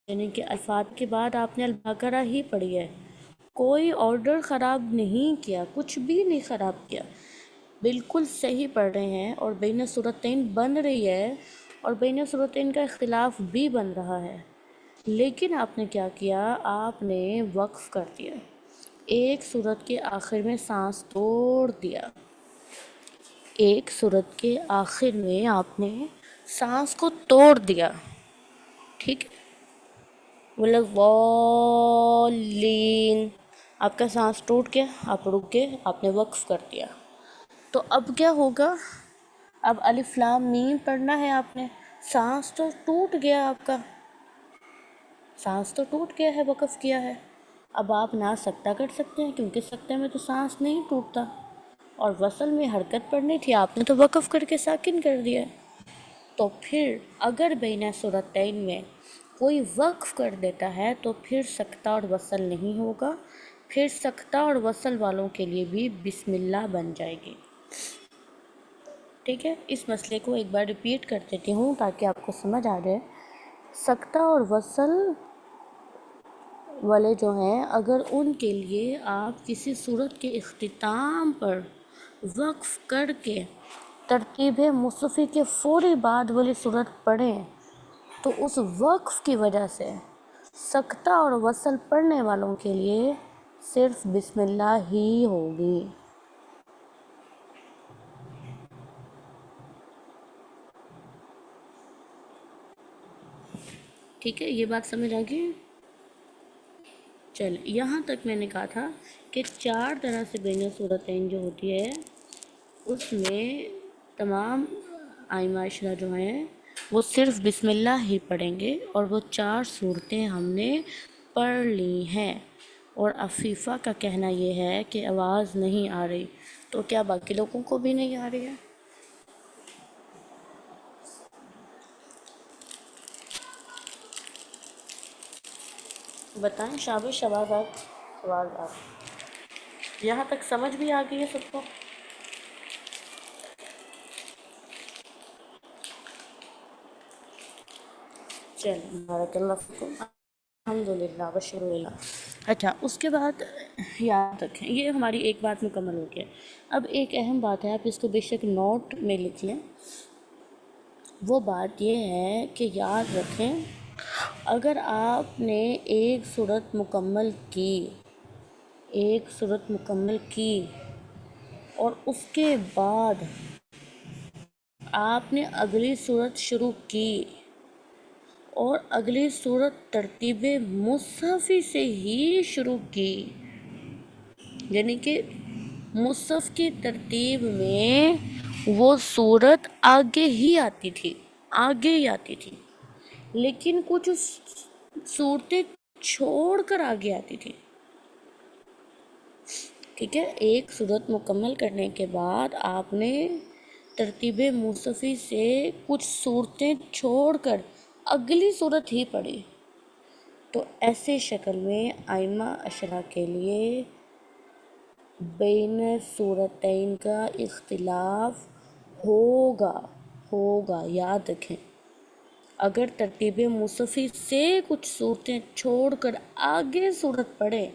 یعنی کہ الفاتحہ کے بعد آپ نے البقرہ ہی پڑھی ہے، کوئی آرڈر خراب نہیں کیا، کچھ بھی نہیں خراب کیا، بالکل صحیح پڑھ رہے ہیں، اور بین صورتین بن رہی ہے اور بین صورتین کا اختلاف بھی بن رہا ہے، لیکن آپ نے کیا کیا، آپ نے وقف کر دیا، ایک صورت کے آخر میں سانس توڑ دیا، ایک صورت کے آخر میں آپ نے سانس کو توڑ دیا، ٹھیک ہے، والضالین، آپ کا سانس ٹوٹ گیا، آپ رک گئے، آپ نے وقف کر دیا، تو اب کیا ہوگا، اب الف لام میم پڑھنا ہے آپ نے، سانس تو ٹوٹ گیا آپ کا، سانس تو ٹوٹ گیا ہے، وقف کیا ہے. اب آپ نہ سکتہ کر سکتے ہیں کیونکہ سکتہ میں تو سانس نہیں ٹوٹتا، اور وصل میں حرکت پڑنی تھی، آپ نے تو وقف کر کے ساکن کر دیا. تو پھر اگر بین صورتین میں کوئی وقف کر دیتا ہے تو پھر سکتہ اور وصل نہیں ہوگا، پھر سکتہ اور وصل والوں کے لیے بھی بسم اللہ بن جائے گی. ٹھیک ہے، اس مسئلے کو ایک بار ریپیٹ کر دیتی ہوں تاکہ آپ کو سمجھ آ جائے. سکتہ اور وصل والے جو ہیں، اگر ان کے لیے آپ کسی صورت کے اختتام پر وقف کر کے ترتیب مصحفی کے فوری بعد والی صورت پڑھیں تو اس وقف کی وجہ سے سکتہ اور وصل پڑھنے والوں کے لیے صرف بسم اللہ ہی ہوگی. ٹھیک ہے، یہ بات سمجھ آ گئی. چل، یہاں تک میں نے کہا تھا کہ 4 طرح سے بین صورتین جو ہوتی ہے اس میں تمام ائمہ عشرہ جو ہیں وہ صرف بسم اللہ ہی پڑھیں گے، اور وہ 4 صورتیں ہم نے پڑھ لی ہیں. اور عفیفہ کا کہنا یہ ہے کہ آواز نہیں آ رہی، تو کیا باقی لوگوں کو بھی نہیں آ رہی ہے؟ بتائیں. شاباش، آواز یہاں تک سمجھ بھی آ گئی ہے سب کو؟ چلیں، بارک اللہ فیکم، الحمدللہ والشکر للہ. اچھا، اس کے بعد یاد رکھیں، یہ ہماری ایک بات مکمل ہو گیا. اب ایک اہم بات ہے، آپ اس کو بے شک نوٹ میں لکھ لیں. وہ بات یہ ہے کہ یاد رکھیں، اگر آپ نے ایک صورت مکمل کی اور اس کے بعد آپ نے اگلی صورت شروع کی اور اگلی صورت ترتیب مصحفی سے ہی شروع کی، یعنی کہ مصحف کی ترتیب میں وہ صورت آگے ہی آتی تھی، لیکن کچھ صورتیں چھوڑ کر آگے آتی تھی. ٹھیک ہے، ایک صورت مکمل کرنے کے بعد آپ نے ترتیب مصحفی سے کچھ صورتیں چھوڑ کر اگلی صورت ہی پڑھی، تو ایسے شکل میں ائمہ عشرہ کے لیے بین صورتین کا اختلاف ہوگا. یاد رکھیں، اگر ترتیب مصحفی سے کچھ صورتیں چھوڑ کر آگے صورت پڑھے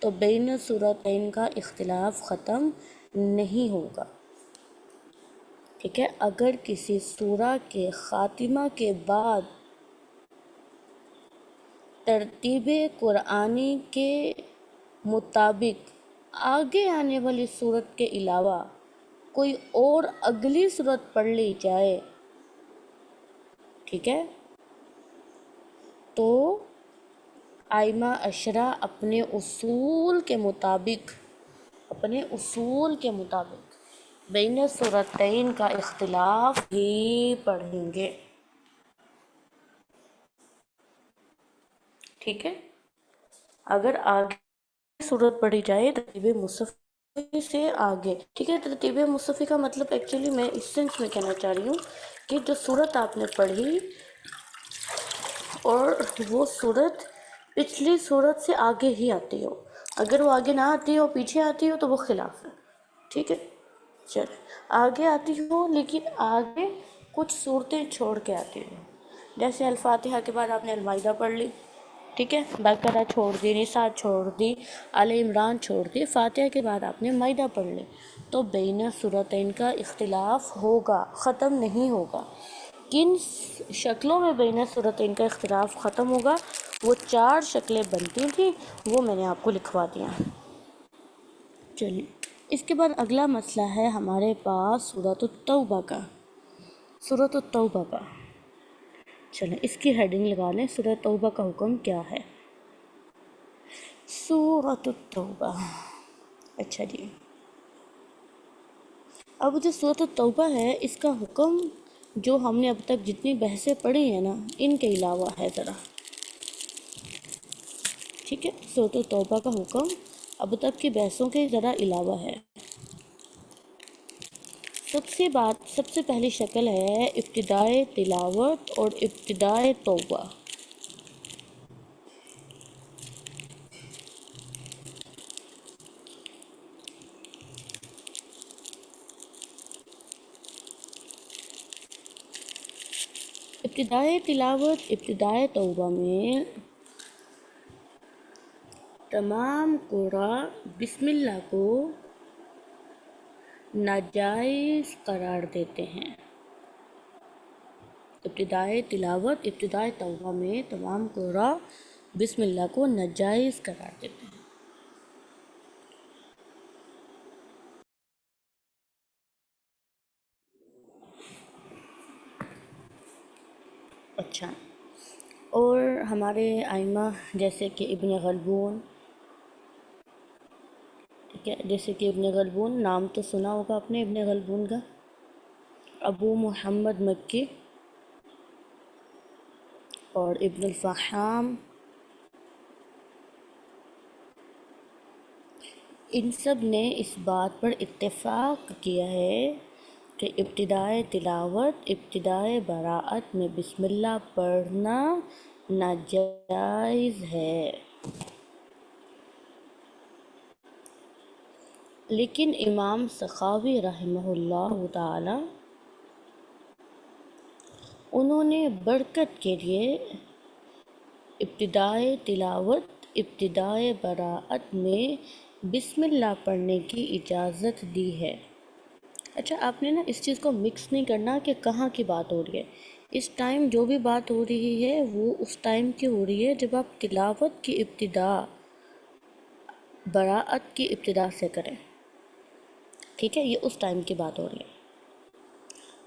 تو بین صورتین کا اختلاف ختم نہیں ہوگا. ٹھیک ہے، اگر کسی سورہ کے خاتمہ کے بعد ترتیب قرآنی کے مطابق آگے آنے والی صورت کے علاوہ کوئی اور اگلی صورت پڑھ لی جائے، ٹھیک ہے، تو ائمہ عشرہ اپنے اصول کے مطابق بین صورتین کا اختلاف ہی پڑھیں گے. ٹھیک ہے، اگر آگے صورت پڑھی جائے ترتیب مصحفی سے آگے. ٹھیک ہے، ترتیب مصحفی کا مطلب ایکچولی میں اس سینس میں کہنا چاہ رہی ہوں کہ جو صورت آپ نے پڑھی اور وہ صورت پچھلی صورت سے آگے ہی آتی ہو، اگر وہ آگے نہ آتی ہو، پیچھے آتی ہو، تو وہ خلاف ہے. ٹھیک ہے، چلیں، آگے آتی ہو لیکن آگے کچھ صورتیں چھوڑ کے آتی ہو، جیسے الفاتحہ کے بعد آپ نے المائدہ پڑھ لی، ٹھیک ہے، بقرہ چھوڑ دی، نساء چھوڑ دی، آل عمران چھوڑ دی، فاتحہ کے بعد آپ نے مائدہ پڑھ لی، تو بین صورتین کا اختلاف ہوگا، ختم نہیں ہوگا. کن شکلوں میں بین صورتین کا اختلاف ختم ہوگا؟ وہ 4 شکلیں بنتی تھیں، وہ میں نے آپ کو لکھوا دیا. چلیے، اس کے بعد اگلا مسئلہ ہے ہمارے پاس سورۃ التوبہ کا. چلیں، اس کی ہیڈنگ لگا لیں، سورۃ توبہ کا حکم کیا ہے. سورۃ التوبہ. اچھا جی، اب جو سورۃ التوبہ ہے اس کا حکم جو ہم نے اب تک جتنی بحثیں پڑھی ہیں نا ان کے علاوہ ہے ذرا. ٹھیک ہے، سورۃ توبہ کا حکم اب تک کی بحثوں کے ذرا علاوہ ہے۔ سب سے پہلی شکل ہے ابتدائے تلاوت اور ابتدائے توبہ۔ ابتدائے تلاوت، ابتدائے توبہ میں تمام قراء بسم اللہ کو ناجائز قرار دیتے ہیں۔ ابتدائے تلاوت، ابتدائے توبہ میں تمام قراء بسم اللہ کو ناجائز قرار دیتے ہیں۔ اچھا، اور ہمارے ائمہ جیسے کہ ابن غلبون، ٹھیک ہے، جیسے کہ ابن غلبون، نام تو سنا ہوگا آپ نے ابن غلبون کا، ابو محمد مکی اور ابن الفحام، ان سب نے اس بات پر اتفاق کیا ہے کہ ابتدائے تلاوت، ابتدائے براءت میں بسم اللہ پڑھنا ناجائز ہے۔ لیکن امام سخاوی رحمہ اللہ تعالی، انہوں نے برکت کے لیے ابتدائے تلاوت، ابتدائے براءت میں بسم اللہ پڑھنے کی اجازت دی ہے۔ اچھا، آپ نے نا اس چیز کو مکس نہیں کرنا کہ کہاں کی بات ہو رہی ہے۔ اس ٹائم جو بھی بات ہو رہی ہے وہ اس ٹائم کی ہو رہی ہے جب آپ تلاوت کی ابتدا براءت کی ابتدا سے کریں، ٹھیک ہے، یہ اس ٹائم کی بات ہو رہی ہے۔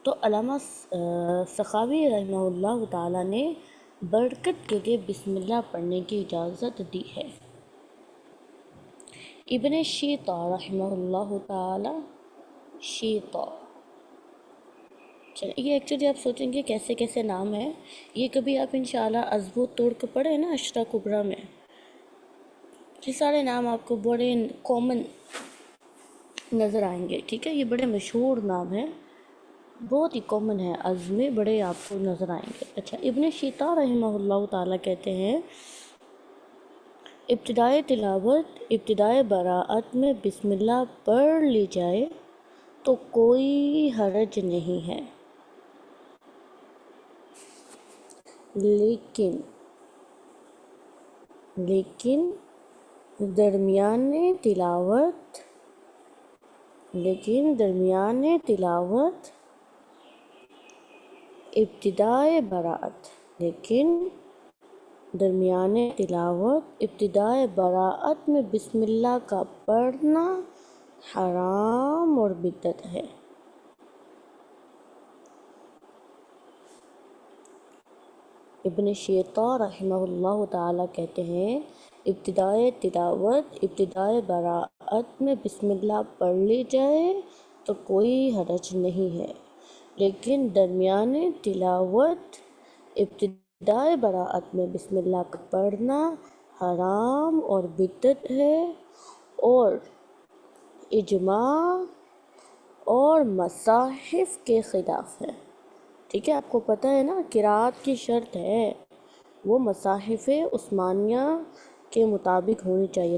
تو علامہ سخاوی رحمہ اللہ تعالیٰ نے برکت کے لیے بسم اللہ پڑھنے کی اجازت دی ہے۔ ابن شیطہ رحمہ اللہ تعالیٰ، شیطہ، چلیں یہ ایکچولی آپ سوچیں گے کیسے کیسے نام ہے، یہ کبھی آپ انشاءاللہ ازبو توڑ کے پڑھیں نا اشرا کبریٰ میں، یہ سارے نام آپ کو بڑے کامن نظر آئیں گے، ٹھیک ہے، یہ بڑے مشہور نام ہیں، بہت ہی کامن ہے، عزم میں بڑے آپ کو نظر آئیں گے۔ اچھا، ابن شیطہ رحمہ اللہ تعالیٰ کہتے ہیں ابتدائے تلاوت، ابتدائے براءت میں بسم اللہ پڑھ لی جائے تو کوئی حرج نہیں ہے، لیکن درمیان تلاوت ابتدائے براءت میں بسم اللہ کا پڑھنا حرام اور بدعت ہے۔ ابن شیطہ رحمہ اللہ تعالیٰ کہتے ہیں ابتدائے تلاوت، ابتدائے براءت میں بسم اللہ پڑھ لی جائے تو کوئی حرج نہیں ہے، لیکن درمیان تلاوت ابتدائے براءت میں بسم اللہ کا پڑھنا حرام اور بدعت ہے، اور اجماع اور مصاحف کے خلاف ہے۔ ٹھیک ہے، آپ کو پتہ ہے نا قرأت کی شرط ہے وہ مصاحف عثمانیہ کے مطابق ہونی چاہیے،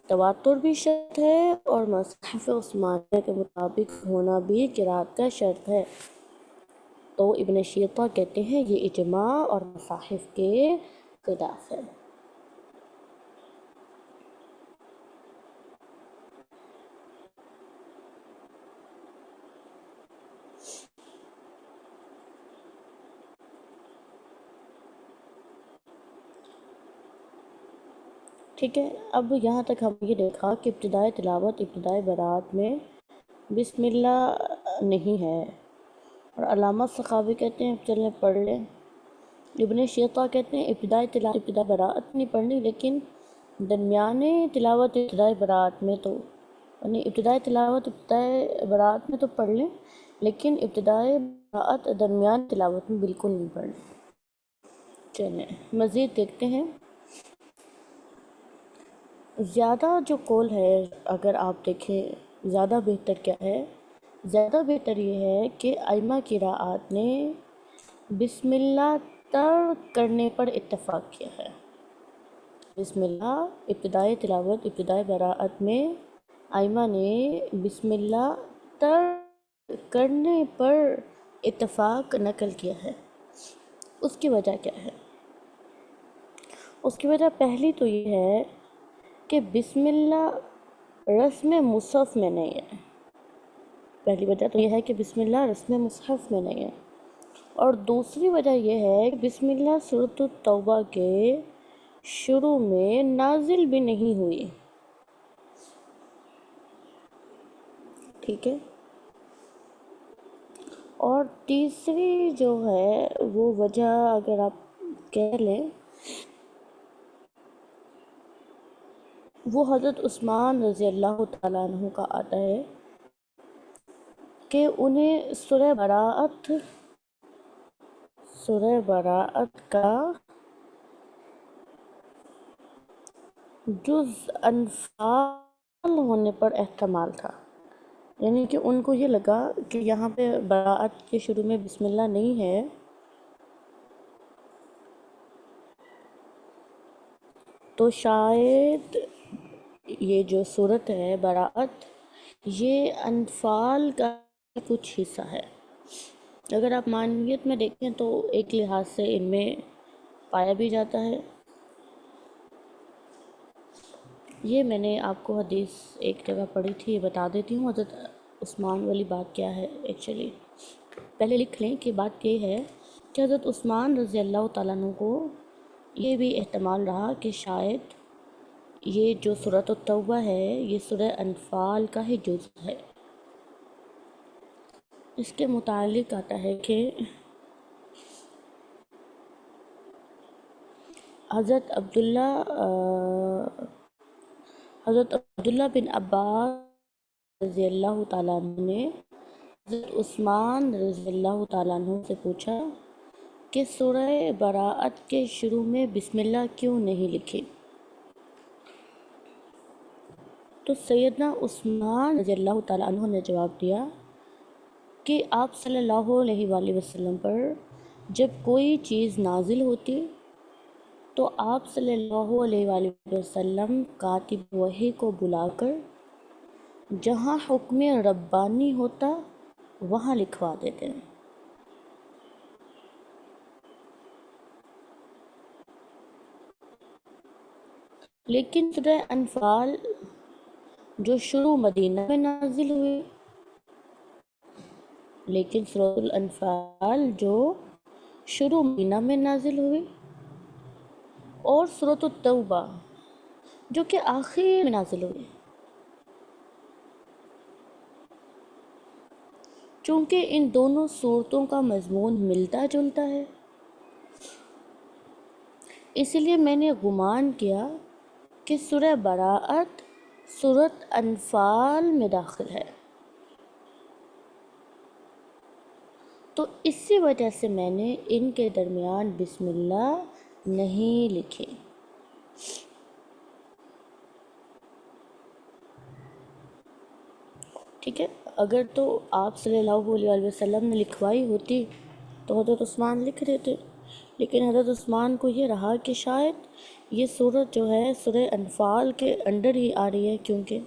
تواتر بھی شرط ہے، اور مصاحف عثمانیہ کے مطابق ہونا بھی قرأت کا شرط ہے۔ تو ابن شیطہ کہتے ہیں یہ اجماع اور مصاحف کے خلاف ہے۔ ٹھیک ہے، اب یہاں تک ہم یہ دیکھا کہ ابتدائے تلاوت، ابتدائے براءت میں بسم اللہ نہیں ہے، اور علامہ سخاوی کہتے ہیں چلیں پڑھ لیں۔ ابن شیطہ کہتے ہیں ابتدائے تلاوت، ابتدائے براءت نہیں پڑھنی، لیکن درمیان تلاوت ابتدائے براءت میں تو یعنی ابتدائے تلاوت ابتدائے براءت میں تو پڑھ لیں، لیکن ابتدائے براءت درمیان تلاوت میں بالکل نہیں پڑھنی۔ چلیں مزید دیکھتے ہیں۔ زیادہ جو قول ہے، اگر آپ دیکھیں زیادہ بہتر کیا ہے، زیادہ بہتر یہ ہے کہ ائمہ قراءات نے بسم اللہ ترک کرنے پر اتفاق کیا ہے۔ بسم اللہ ابتدائی تلاوت، ابتدائی براءت میں ائمہ نے بسم اللہ ترک کرنے پر اتفاق نقل کیا ہے۔ اس کی وجہ کیا ہے؟ اس کی وجہ پہلی تو یہ ہے کہ بسم اللہ رسم مصحف میں نہیں ہے۔ پہلی وجہ تو یہ ہے کہ بسم اللہ رسم مصحف میں نہیں ہے، اور دوسری وجہ یہ ہے کہ بسم اللہ سورۃ التوبہ کے شروع میں نازل بھی نہیں ہوئی۔ ٹھیک ہے، اور تیسری جو ہے وہ وجہ اگر آپ کہہ لیں، وہ حضرت عثمان رضی اللہ تعالیٰ عنہ کا آتا ہے کہ انہیں سورہ براءت کا جز انفال ہونے پر احتمال تھا، یعنی کہ ان کو یہ لگا کہ یہاں پہ براءت کے شروع میں بسم اللہ نہیں ہے، تو شاید یہ جو صورت ہے براءت، یہ انفال کا کچھ حصہ ہے۔ اگر آپ معنویت میں دیکھیں تو ایک لحاظ سے ان میں پایا بھی جاتا ہے۔ یہ میں نے آپ کو حدیث ایک جگہ پڑھی تھی، یہ بتا دیتی ہوں حضرت عثمان والی بات کیا ہے ایکچولی۔ پہلے لکھ لیں کہ بات یہ ہے کہ حضرت عثمان رضی اللہ تعالیٰ عنہ کو یہ بھی احتمال رہا کہ شاید یہ جو سورۃ التوبہ ہے یہ سورہ انفال کا ہی جز ہے۔ اس کے متعلق آتا ہے کہ حضرت عبداللہ بن عباس رضی اللہ تعالیٰ عنہ نے حضرت عثمان رضی اللہ تعالیٰ عنہ سے پوچھا کہ سورہ براءت کے شروع میں بسم اللہ کیوں نہیں لکھی؟ تو سیدنا عثمان رضی اللہ تعالیٰ عنہ نے جواب دیا کہ آپ صلی اللہ علیہ وآلہ وسلم پر جب کوئی چیز نازل ہوتی تو آپ صلی اللہ علیہ وآلہ وسلم کاتب وحی کو بلا کر جہاں حکم ربانی ہوتا وہاں لکھوا دیتے ہیں۔ لیکن سورہ انفال جو شروع مدینہ میں نازل ہوئی، اور سورۃ التوبہ جو کہ آخر میں نازل ہوئی، چونکہ ان دونوں صورتوں کا مضمون ملتا جلتا ہے، اس لیے میں نے گمان کیا کہ سورہ براءت سورۃ انفال میں داخل ہے، تو اسی وجہ سے میں نے ان کے درمیان بسم اللہ نہیں لکھی۔ ٹھیک ہے، اگر تو آپ صلی اللہ علیہ وسلم نے لکھوائی ہوتی تو حضرت عثمان لکھ دیتے، لیکن حضرت عثمان کو یہ رہا کہ شاید یہ صورت جو ہے سورہ انفال کے انڈر ہی آ رہی ہے، کیونکہ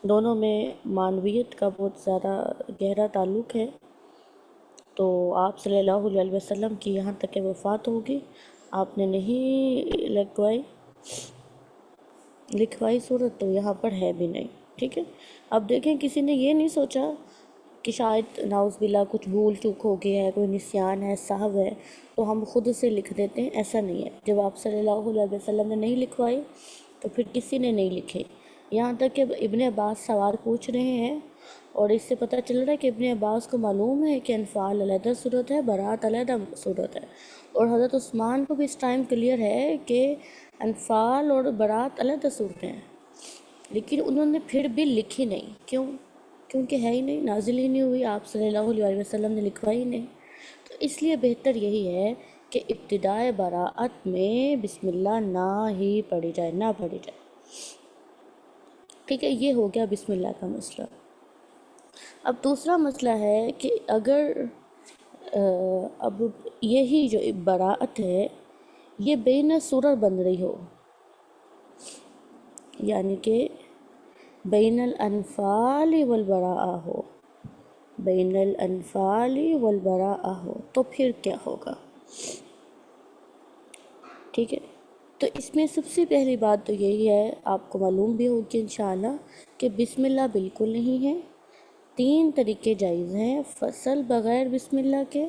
دونوں میں معنویت کا بہت زیادہ گہرا تعلق ہے، تو آپ صلی اللہ علیہ وسلم کی یہاں تک کہ وفات ہوگی آپ نے نہیں لکھوائی صورت، تو یہاں پر ہے بھی نہیں۔ ٹھیک ہے، اب دیکھیں کسی نے یہ نہیں سوچا کہ شاید نعوذ باللہ کچھ بھول چوک ہو گیا ہے، کوئی نسیان ہے، سہو ہے، تو ہم خود سے لکھ دیتے ہیں، ایسا نہیں ہے۔ جب آپ صلی اللہ علیہ وسلم نے نہیں لکھوائی تو پھر کسی نے نہیں لکھے، یہاں تک کہ ابن عباس سوال پوچھ رہے ہیں، اور اس سے پتہ چل رہا ہے کہ ابن عباس کو معلوم ہے کہ انفال علیحدہ صورت ہے، براءت علیحدہ صورت ہے، اور حضرت عثمان کو بھی اس ٹائم کلیئر ہے کہ انفال اور براءت علیحدہ صورتیں ہیں، لیکن انہوں نے پھر بھی لکھی نہیں۔ کیوں؟ کیونکہ ہے ہی نہیں، نازل ہی نہیں ہوئی، آپ صلی اللہ علیہ وسلم نے لکھوائی نہیں۔ تو اس لیے بہتر یہی ہے کہ ابتدائے براءت میں بسم اللہ نہ پڑھی جائے۔ ٹھیک ہے، یہ ہو گیا بسم اللہ کا مسئلہ۔ اب دوسرا مسئلہ ہے کہ اگر اب یہی جو براءت ہے یہ بین سورر بن رہی ہو، یعنی کہ بین الانفال والبراءہ ہو، بین الانفال والبراءہ ہو، تو پھر کیا ہوگا؟ ٹھیک ہے، تو اس میں سب سے پہلی بات تو یہی ہے، آپ کو معلوم بھی ہوگی انشاءاللہ، کہ بسم اللہ بالکل نہیں ہے۔ 3 طریقے جائز ہیں: فصل بغیر بسم اللہ کے،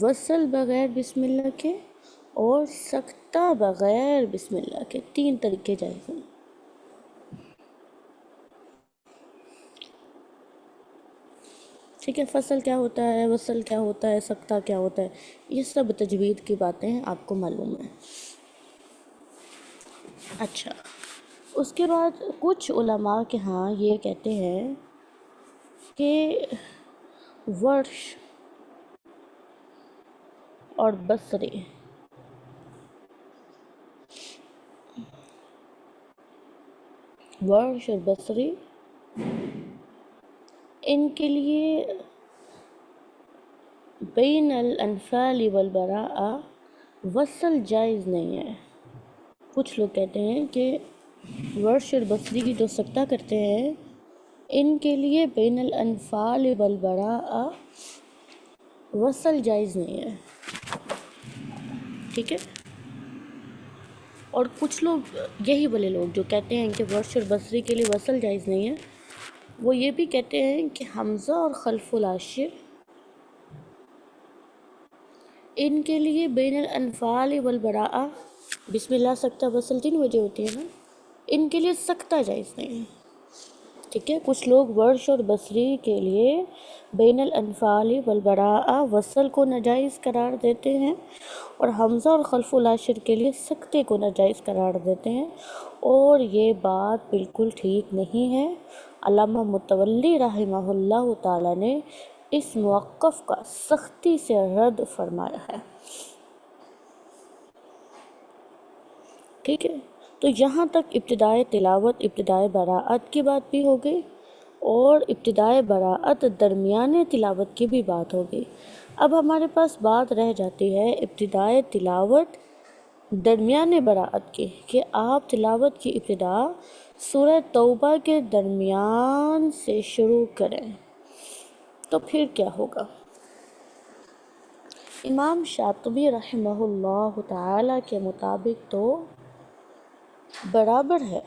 وصل بغیر بسم اللہ کے، اور سکتہ بغیر بسم اللہ کے۔ 3 طریقے جائز ہیں۔ ٹھیک ہے، فصل کیا ہوتا ہے، وصل کیا ہوتا ہے، سکتہ کیا ہوتا ہے، یہ سب تجوید کی باتیں ہیں، آپ کو معلوم ہے۔ اچھا، اس کے بعد کچھ علماء کے ہاں یہ کہتے ہیں کہ ورش اور بصری ان کے لیے بین الانفال والبراءہ وصل جائز نہیں ہے۔ کچھ لوگ کہتے ہیں کہ ورش اور بصری کی جو سکتہ کرتے ہیں ان کے لیے بین الانفال والبراءہ وصل جائز نہیں ہے۔ ٹھیک ہے، اور کچھ لوگ، یہی والے لوگ جو کہتے ہیں کہ ورش اور بصری کے لیے وصل جائز نہیں ہے، وہ یہ بھی کہتے ہیں کہ حمزہ اور خلف العاشر ان کے لیے بین الانفال والبراءہ، بسم اللہ سکتہ وصل 3 وجہ ہوتی ہے نا، ان کے لیے سکتہ جائز نہیں ہے۔ ٹھیک ہے، کچھ لوگ ورش اور بصری کے لیے بین الانفال والبراءہ وصل کو ناجائز قرار دیتے ہیں، اور حمزہ اور خلف العاشر کے لیے سکتے کو ناجائز قرار دیتے ہیں، اور یہ بات بالکل ٹھیک نہیں ہے۔ علامہ متولی رحمہ اللہ تعالیٰ نے اس موقف کا سختی سے رد فرمایا ہے۔ ٹھیک ہے، تو یہاں تک ابتدائے تلاوت، ابتدائے براءت کی بات بھی ہو گئی، اور ابتدائے براءت درمیانے تلاوت کی بھی بات ہو گئی۔ اب ہمارے پاس بات رہ جاتی ہے ابتدائے تلاوت درمیانے براءت کی، کہ آپ تلاوت کی ابتدا سورہ توبہ کے درمیان سے شروع کریں، تو پھر کیا ہوگا؟ امام شاطبی رحمہ اللہ تعالی کے مطابق تو برابر ہے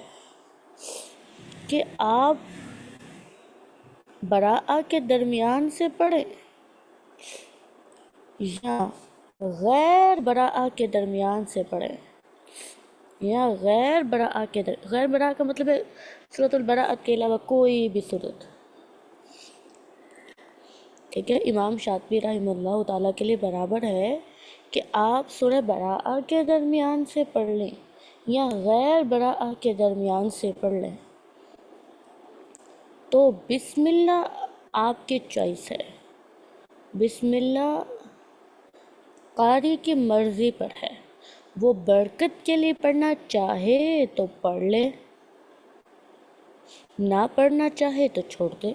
کہ آپ براءہ کے درمیان سے پڑھیں یا غیر براءہ کے درمیان سے پڑھیں، یا غیر براءہ غیر براءہ کا مطلب ہے سورۃ البراءۃ کے علاوہ کوئی بھی صورت۔ ٹھیک ہے، امام شاطبی رحمہ اللہ تعالیٰ کے لیے برابر ہے کہ آپ سورہ براءہ کے درمیان سے پڑھ لیں یا غیر براءہ کے درمیان سے پڑھ لیں، تو بسم اللہ آپ کی چوائس ہے، بسم اللہ قاری کی مرضی پر ہے، وہ برکت کے لیے پڑھنا چاہے تو پڑھ لے، نہ پڑھنا چاہے تو چھوڑ دے،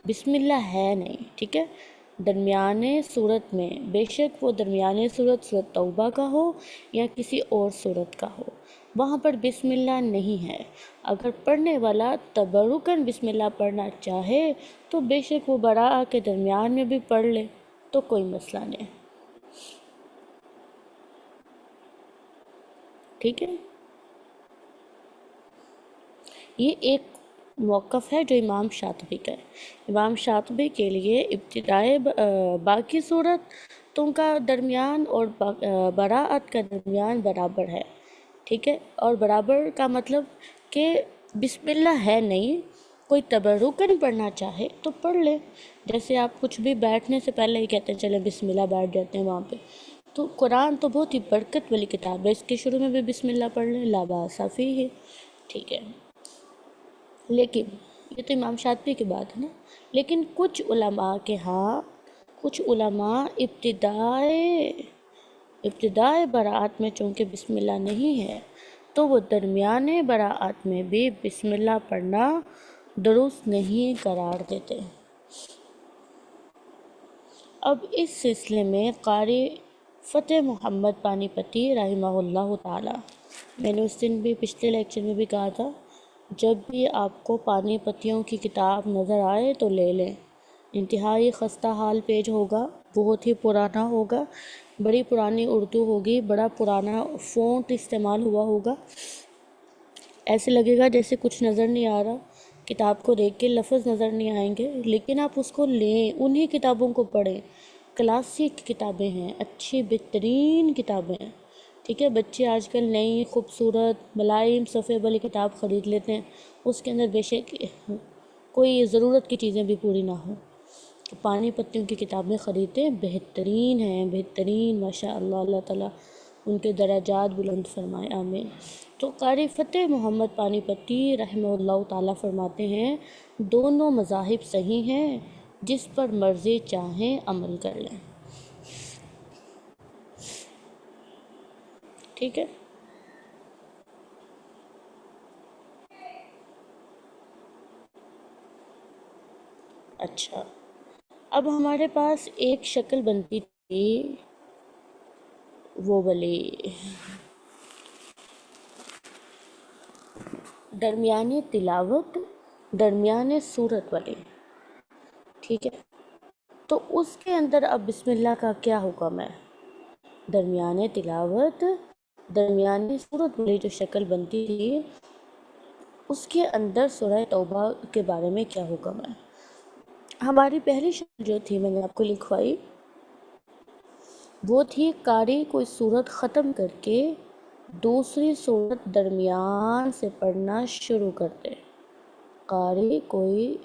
بسم اللہ ہے نہیں۔ ٹھیک ہے، درمیانے صورت میں، بے شک وہ درمیانے صورت سورۃ توبہ کا ہو یا کسی اور صورت کا ہو، وہاں پر بسم اللہ نہیں ہے۔ اگر پڑھنے والا تبرکاً بسم اللہ پڑھنا چاہے تو بے شک وہ براءہ کے درمیان میں بھی پڑھ لے، تو کوئی مسئلہ نہیں۔ ٹھیک ہے، یہ ایک موقف ہے جو امام شاطبی کا ہے۔ امام شاطبی کے لیے ابتدائے باقی صورتوں کا درمیان اور براءت کا درمیان برابر ہے۔ ٹھیک ہے، اور برابر کا مطلب کہ بسم اللہ ہے نہیں، کوئی تبرکاً پڑھنا چاہے تو پڑھ لے، جیسے آپ کچھ بھی بیٹھنے سے پہلے ہی کہتے ہیں چلیں بسم اللہ، بیٹھ جاتے ہیں وہاں پہ، تو قرآن تو بہت ہی برکت والی کتاب ہے، اس کے شروع میں بھی بسم اللہ پڑھ لیں، لا بأس فیہ۔ ٹھیک ہے، لیکن یہ تو امام شاطبی کی بات ہے نا، لیکن کچھ علماء کے ہاں، کچھ علماء ابتدائے براءت میں چونکہ بسم اللہ نہیں ہے، تو وہ درمیانے براعت میں بھی بسم اللہ پڑھنا درست نہیں قرار دیتے۔ اب اس سلسلے میں قاری فتح محمد پانی پتی رحمہ اللہ تعالی، میں نے اس دن بھی پچھلے لیکچر میں بھی کہا تھا، جب بھی آپ کو پانی پتیوں کی کتاب نظر آئے تو لے لیں۔ انتہائی خستہ حال پیج ہوگا، بہت ہی پرانا ہوگا، بڑی پرانی اردو ہوگی، بڑا پرانا فونٹ استعمال ہوا ہوگا، ایسے لگے گا جیسے کچھ نظر نہیں آ رہا، کتاب کو دیکھ کے لفظ نظر نہیں آئیں گے، لیکن آپ اس کو لیں، انہی کتابوں کو پڑھیں۔ کلاسک کتابیں ہیں، اچھی بہترین کتابیں ہیں، ٹھیک ہے۔ بچے آج کل نئی خوبصورت ملائم صفحے والی کتاب خرید لیتے ہیں، اس کے اندر بے شک کوئی ضرورت کی چیزیں بھی پوری نہ ہوں، تو پانی پتیوں کی کتابیں خریدیں، بہترین ہیں، بہترین، ماشاء اللہ، اللہ تعالیٰ ان کے درجات بلند فرمائے، آمین۔ تو قاری فتح محمد پانی پتی رحمہ اللہ تعالیٰ فرماتے ہیں، دونوں مذاہب صحیح ہیں، جس پر مرضی چاہیں عمل کر لیں، ٹھیک ہے۔ اچھا، اب ہمارے پاس ایک شکل بنتی تھی، وہ والی درمیانی تلاوت، درمیانے سورت والی، ٹھیک ہے۔ تو اس کے اندر اب بسم اللہ کا کیا حکم ہے؟ درمیانے تلاوت، درمیانی سورت والی جو شکل بنتی تھی، اس کے اندر سورہ توبہ کے بارے میں کیا حکم ہے؟ ہماری پہلی شکل جو تھی، میں نے آپ کو لکھوائی، وہ تھی قاری کوئی سورت ختم کر کے دوسری سورت درمیان سے پڑھنا شروع کرتے۔ قاری کوئی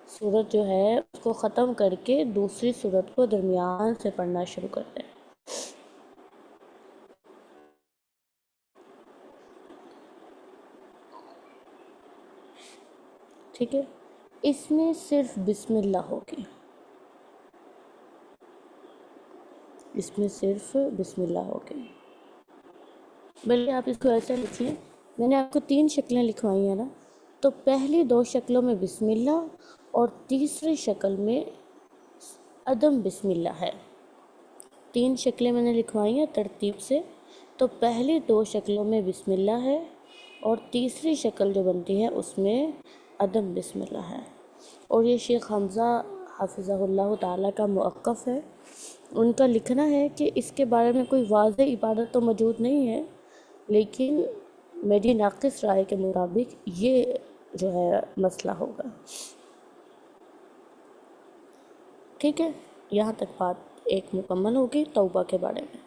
سورت جو ہے اس کو ختم کر کے دوسری سورت کو درمیان سے پڑھنا شروع کرتے، ٹھیک ہے۔ اس میں صرف بسم اللہ ہوگی، اس میں صرف بسم اللہ ہوگی، بلکہ آپ اس کو ایسا لکھیں، میں نے آپ کو 3 شکلیں لکھوائی ہیں نا، تو پہلی 2 شکلوں میں بسم اللہ اور تیسری شکل میں عدم بسم اللہ ہے۔ 3 شکلیں میں نے لکھوائی ہیں ترتیب سے، تو پہلی 2 شکلوں میں بسم اللہ ہے اور تیسری شکل جو بنتی ہے اس میں عدم بسم اللہ ہے، اور یہ شیخ حمزہ حفظہ اللہ تعالیٰ کا موقف ہے، ان کا لکھنا ہے کہ اس کے بارے میں کوئی واضح عبارت تو موجود نہیں ہے، لیکن میری ناقص رائے کے مطابق یہ جو ہے مسئلہ ہوگا، ٹھیک ہے۔ یہاں تک بات ایک مکمل ہوگی توبہ کے بارے میں۔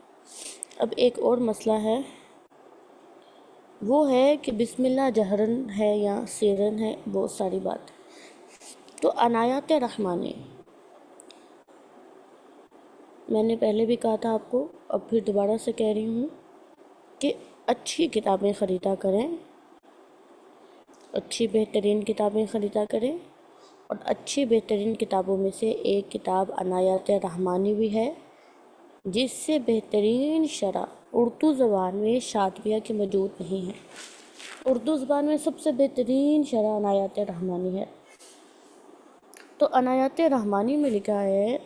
اب ایک اور مسئلہ ہے، وہ ہے کہ بسم اللہ جہرن ہے یا سیرن ہے، بہت ساری بات۔ تو عنایات رحمانی، میں نے پہلے بھی کہا تھا آپ کو، اب پھر دوبارہ سے کہہ رہی ہوں کہ اچھی کتابیں خریدا کریں، اچھی بہترین کتابیں خریدا کریں، اور اچھی بہترین کتابوں میں سے ایک کتاب عنایات رحمانی بھی ہے، جس سے بہترین شرح اردو زبان میں شاطبیہ کی موجود نہیں ہے۔ اردو زبان میں سب سے بہترین شرح عنایات رحمانی ہے۔ تو عنایات رحمانی میں لکھا ہے،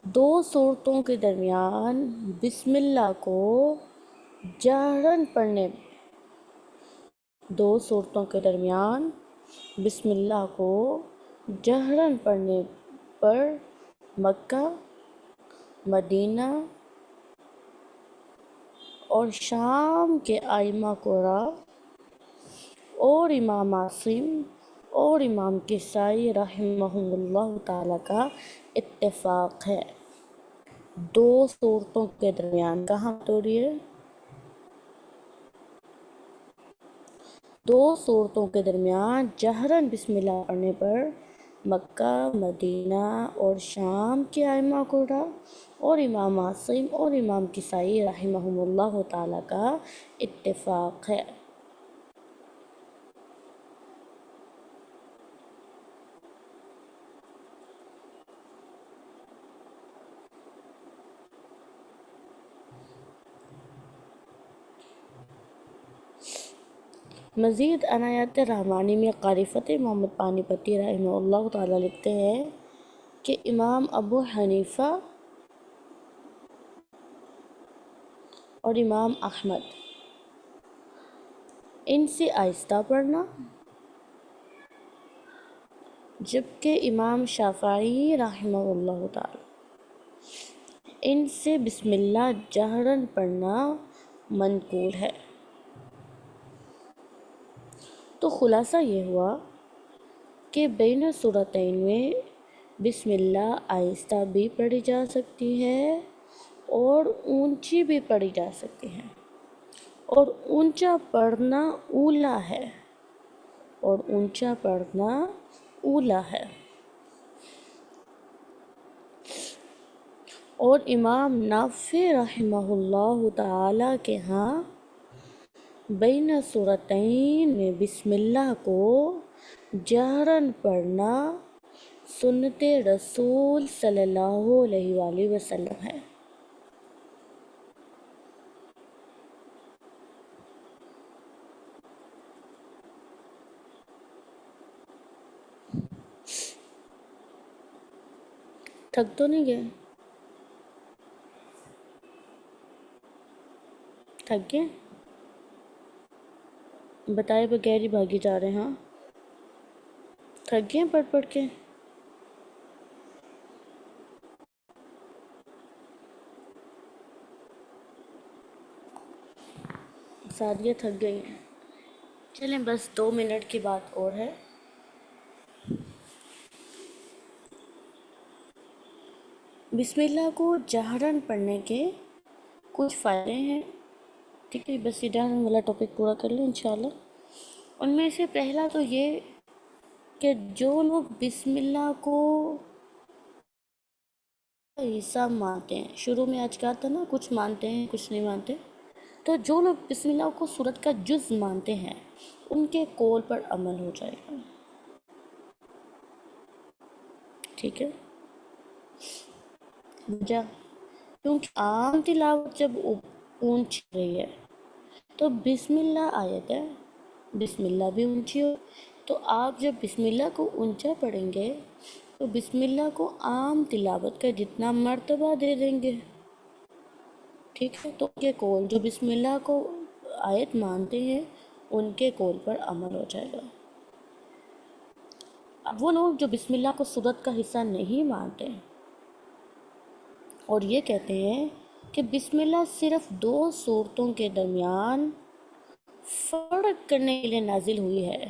2 صورتوں کے درمیان بسم اللہ کو جہرن پڑھنے، 2 صورتوں کے درمیان بسم اللہ کو جہرن پڑھنے پر مکہ، مدینہ اور شام کے ائمہ قراء اور امام عاصم اور امام کسائی رحمہم اللہ تعالیٰ کا اتفاق ہے۔ 2 صورتوں کے درمیان، کہاں تو رہی ہے؟ 2 صورتوں کے درمیان جہرن بسم اللہ پڑھنے پر مکہ، مدینہ اور شام کے ائمہ قراء اور امام عاصم اور امام کسائی رحمہم اللہ تعالیٰ کا اتفاق ہے۔ مزید عنایات رحمانی میں قاری فتح محمد پانی پتی رحمہ اللہ تعالیٰ لکھتے ہیں کہ امام ابو حنیفہ اور امام احمد ان سے آہستہ پڑھنا، جبکہ امام شافعی رحمہ اللہ تعالی ان سے بسم اللہ جہراً پڑھنا منقول ہے۔ تو خلاصہ یہ ہوا کہ بین سورتین میں بسم اللہ آہستہ بھی پڑھی جا سکتی ہے اور اونچی بھی پڑھی جا سکتی ہے، اور اونچا پڑھنا اولا ہے، اور اونچا پڑھنا اولا ہے۔ اور امام نافع رحمہ اللہ تعالی کے ہاں بین سورتین میں بسم اللہ کو جہراً پڑھنا سنت رسول صلی اللہ علیہ وآلہ وسلم ہے۔ تھک تو نہیں گئے؟ تھک گئے؟ بتائے بغیر ہی بھاگی جا رہے ہیں؟ ہاں تھک گئے پڑھ پڑھ کے؟ سعدیہ تھک گئی ہیں؟ چلیں بس 2 منٹ کی بات اور ہے۔ بسم اللہ کو جہراً پڑھنے کے کچھ فائدے ہیں، ٹھیک ہے؟ بس یہ جہراً والا ٹاپک پورا کر لیں انشاءاللہ۔ ان میں سے پہلا تو یہ کہ جو لوگ بسم اللہ کو حصہ مانتے ہیں، شروع میں آج کہا تھا نا کچھ مانتے ہیں کچھ نہیں مانتے، تو جو لوگ بسم اللہ کو سورت کا جز مانتے ہیں ان کے قول پر عمل ہو جائے گا، ٹھیک ہے؟ وجہ کیونکہ عام تلاوت جب اونچ رہی ہے تو بسم اللہ آیت ہے، بسم اللہ بھی اونچی ہو، تو آپ جب بسم اللہ کو اونچا پڑھیں گے تو بسم اللہ کو عام تلاوت کا جتنا مرتبہ دے دیں گے، ٹھیک ہے؟ تو ان کے قول جو بسم اللہ کو آیت مانتے ہیں ان کے قول پر عمل ہو جائے گا۔ اب وہ لوگ جو بسم اللہ کو سورت کا حصہ نہیں مانتے اور یہ کہتے ہیں کہ بسم اللہ صرف 2 سورتوں کے درمیان فرق کرنے کے لیے نازل ہوئی ہے،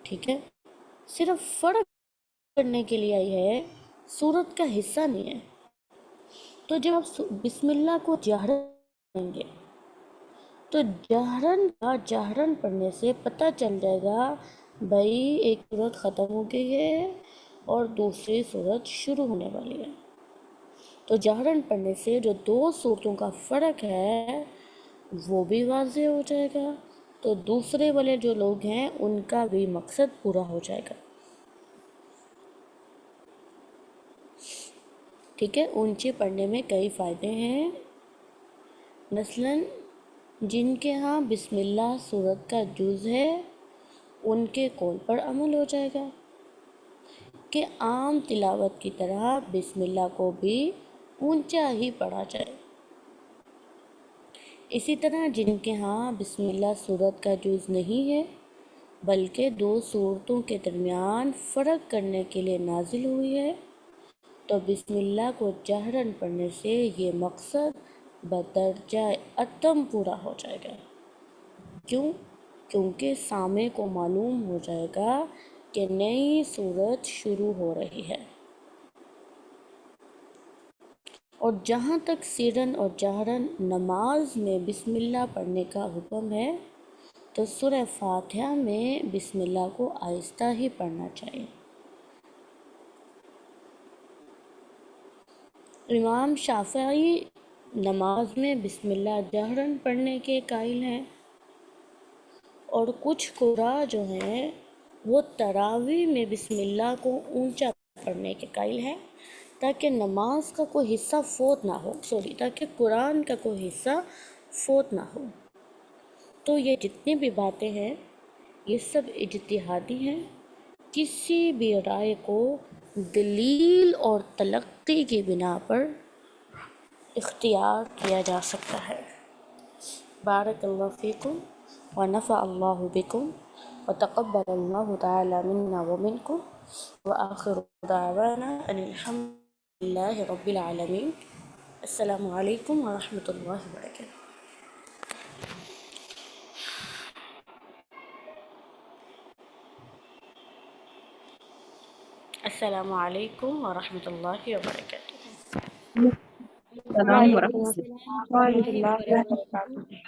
ٹھیک ہے؟ صرف فرق کرنے کے لیے آئی ہے، سورت کا حصہ نہیں ہے۔ تو جب آپ بسم اللہ کو جہراً پڑھیں گے تو جہراً پڑھنے سے پتہ چل جائے گا بھائی ایک سورت ختم ہو گئی ہے اور دوسری سورت شروع ہونے والی ہے۔ تو جہراً پڑھنے سے جو 2 سورتوں کا فرق ہے وہ بھی واضح ہو جائے گا، تو دوسرے والے جو لوگ ہیں ان کا بھی مقصد پورا ہو جائے گا، ٹھیک ہے؟ اونچے پڑھنے میں کئی فائدے ہیں، مثلاً جن کے ہاں بسم اللہ سورت کا جز ہے ان کے قول پر عمل ہو جائے گا کہ عام تلاوت کی طرح بسم اللہ کو بھی اونچا ہی پڑھا جائے۔ اسی طرح جن کے ہاں بسم اللہ سورت کا جز نہیں ہے بلکہ 2 سورتوں کے درمیان فرق کرنے کے لیے نازل ہوئی ہے، تو بسم اللہ کو جہراً پڑھنے سے یہ مقصد بدرجہ اتم پورا ہو جائے گا۔ کیوں؟ کیونکہ سامع کو معلوم ہو جائے گا کہ نئی سورت شروع ہو رہی ہے۔ اور جہاں تک سرً اور جہراً نماز میں بسم اللہ پڑھنے کا حکم ہے تو سورہ فاتحہ میں بسم اللہ کو آہستہ ہی پڑھنا چاہیے۔ امام شافعی نماز میں بسم اللہ جہراً پڑھنے کے قائل ہیں، اور کچھ قراء جو ہیں وہ تراویح میں بسم اللہ کو اونچا پڑھنے کے قائل ہیں تاکہ نماز کا کوئی حصہ فوت نہ ہو، تاکہ قرآن کا کوئی حصہ فوت نہ ہو۔ تو یہ جتنی بھی باتیں ہیں یہ سب اجتہادی ہیں، کسی بھی رائے کو دلیل اور تلقی کی بنا پر اختیار کیا جا سکتا ہے۔ بارک اللہ فیکم ونفع اللہ بکم وتقبل اللہ تعالی منا ومنکم وآخر دعوانا ان الحمد للہ رب العالمین۔ السلام علیکم ورحمۃ اللہ وبرکاتہ۔ السلام علیکم ورحمۃ اللہ وبرکاتہ۔ السلام ورحمۃ وعلیکم السلام ورحمۃ اللہ وبرکاتہ۔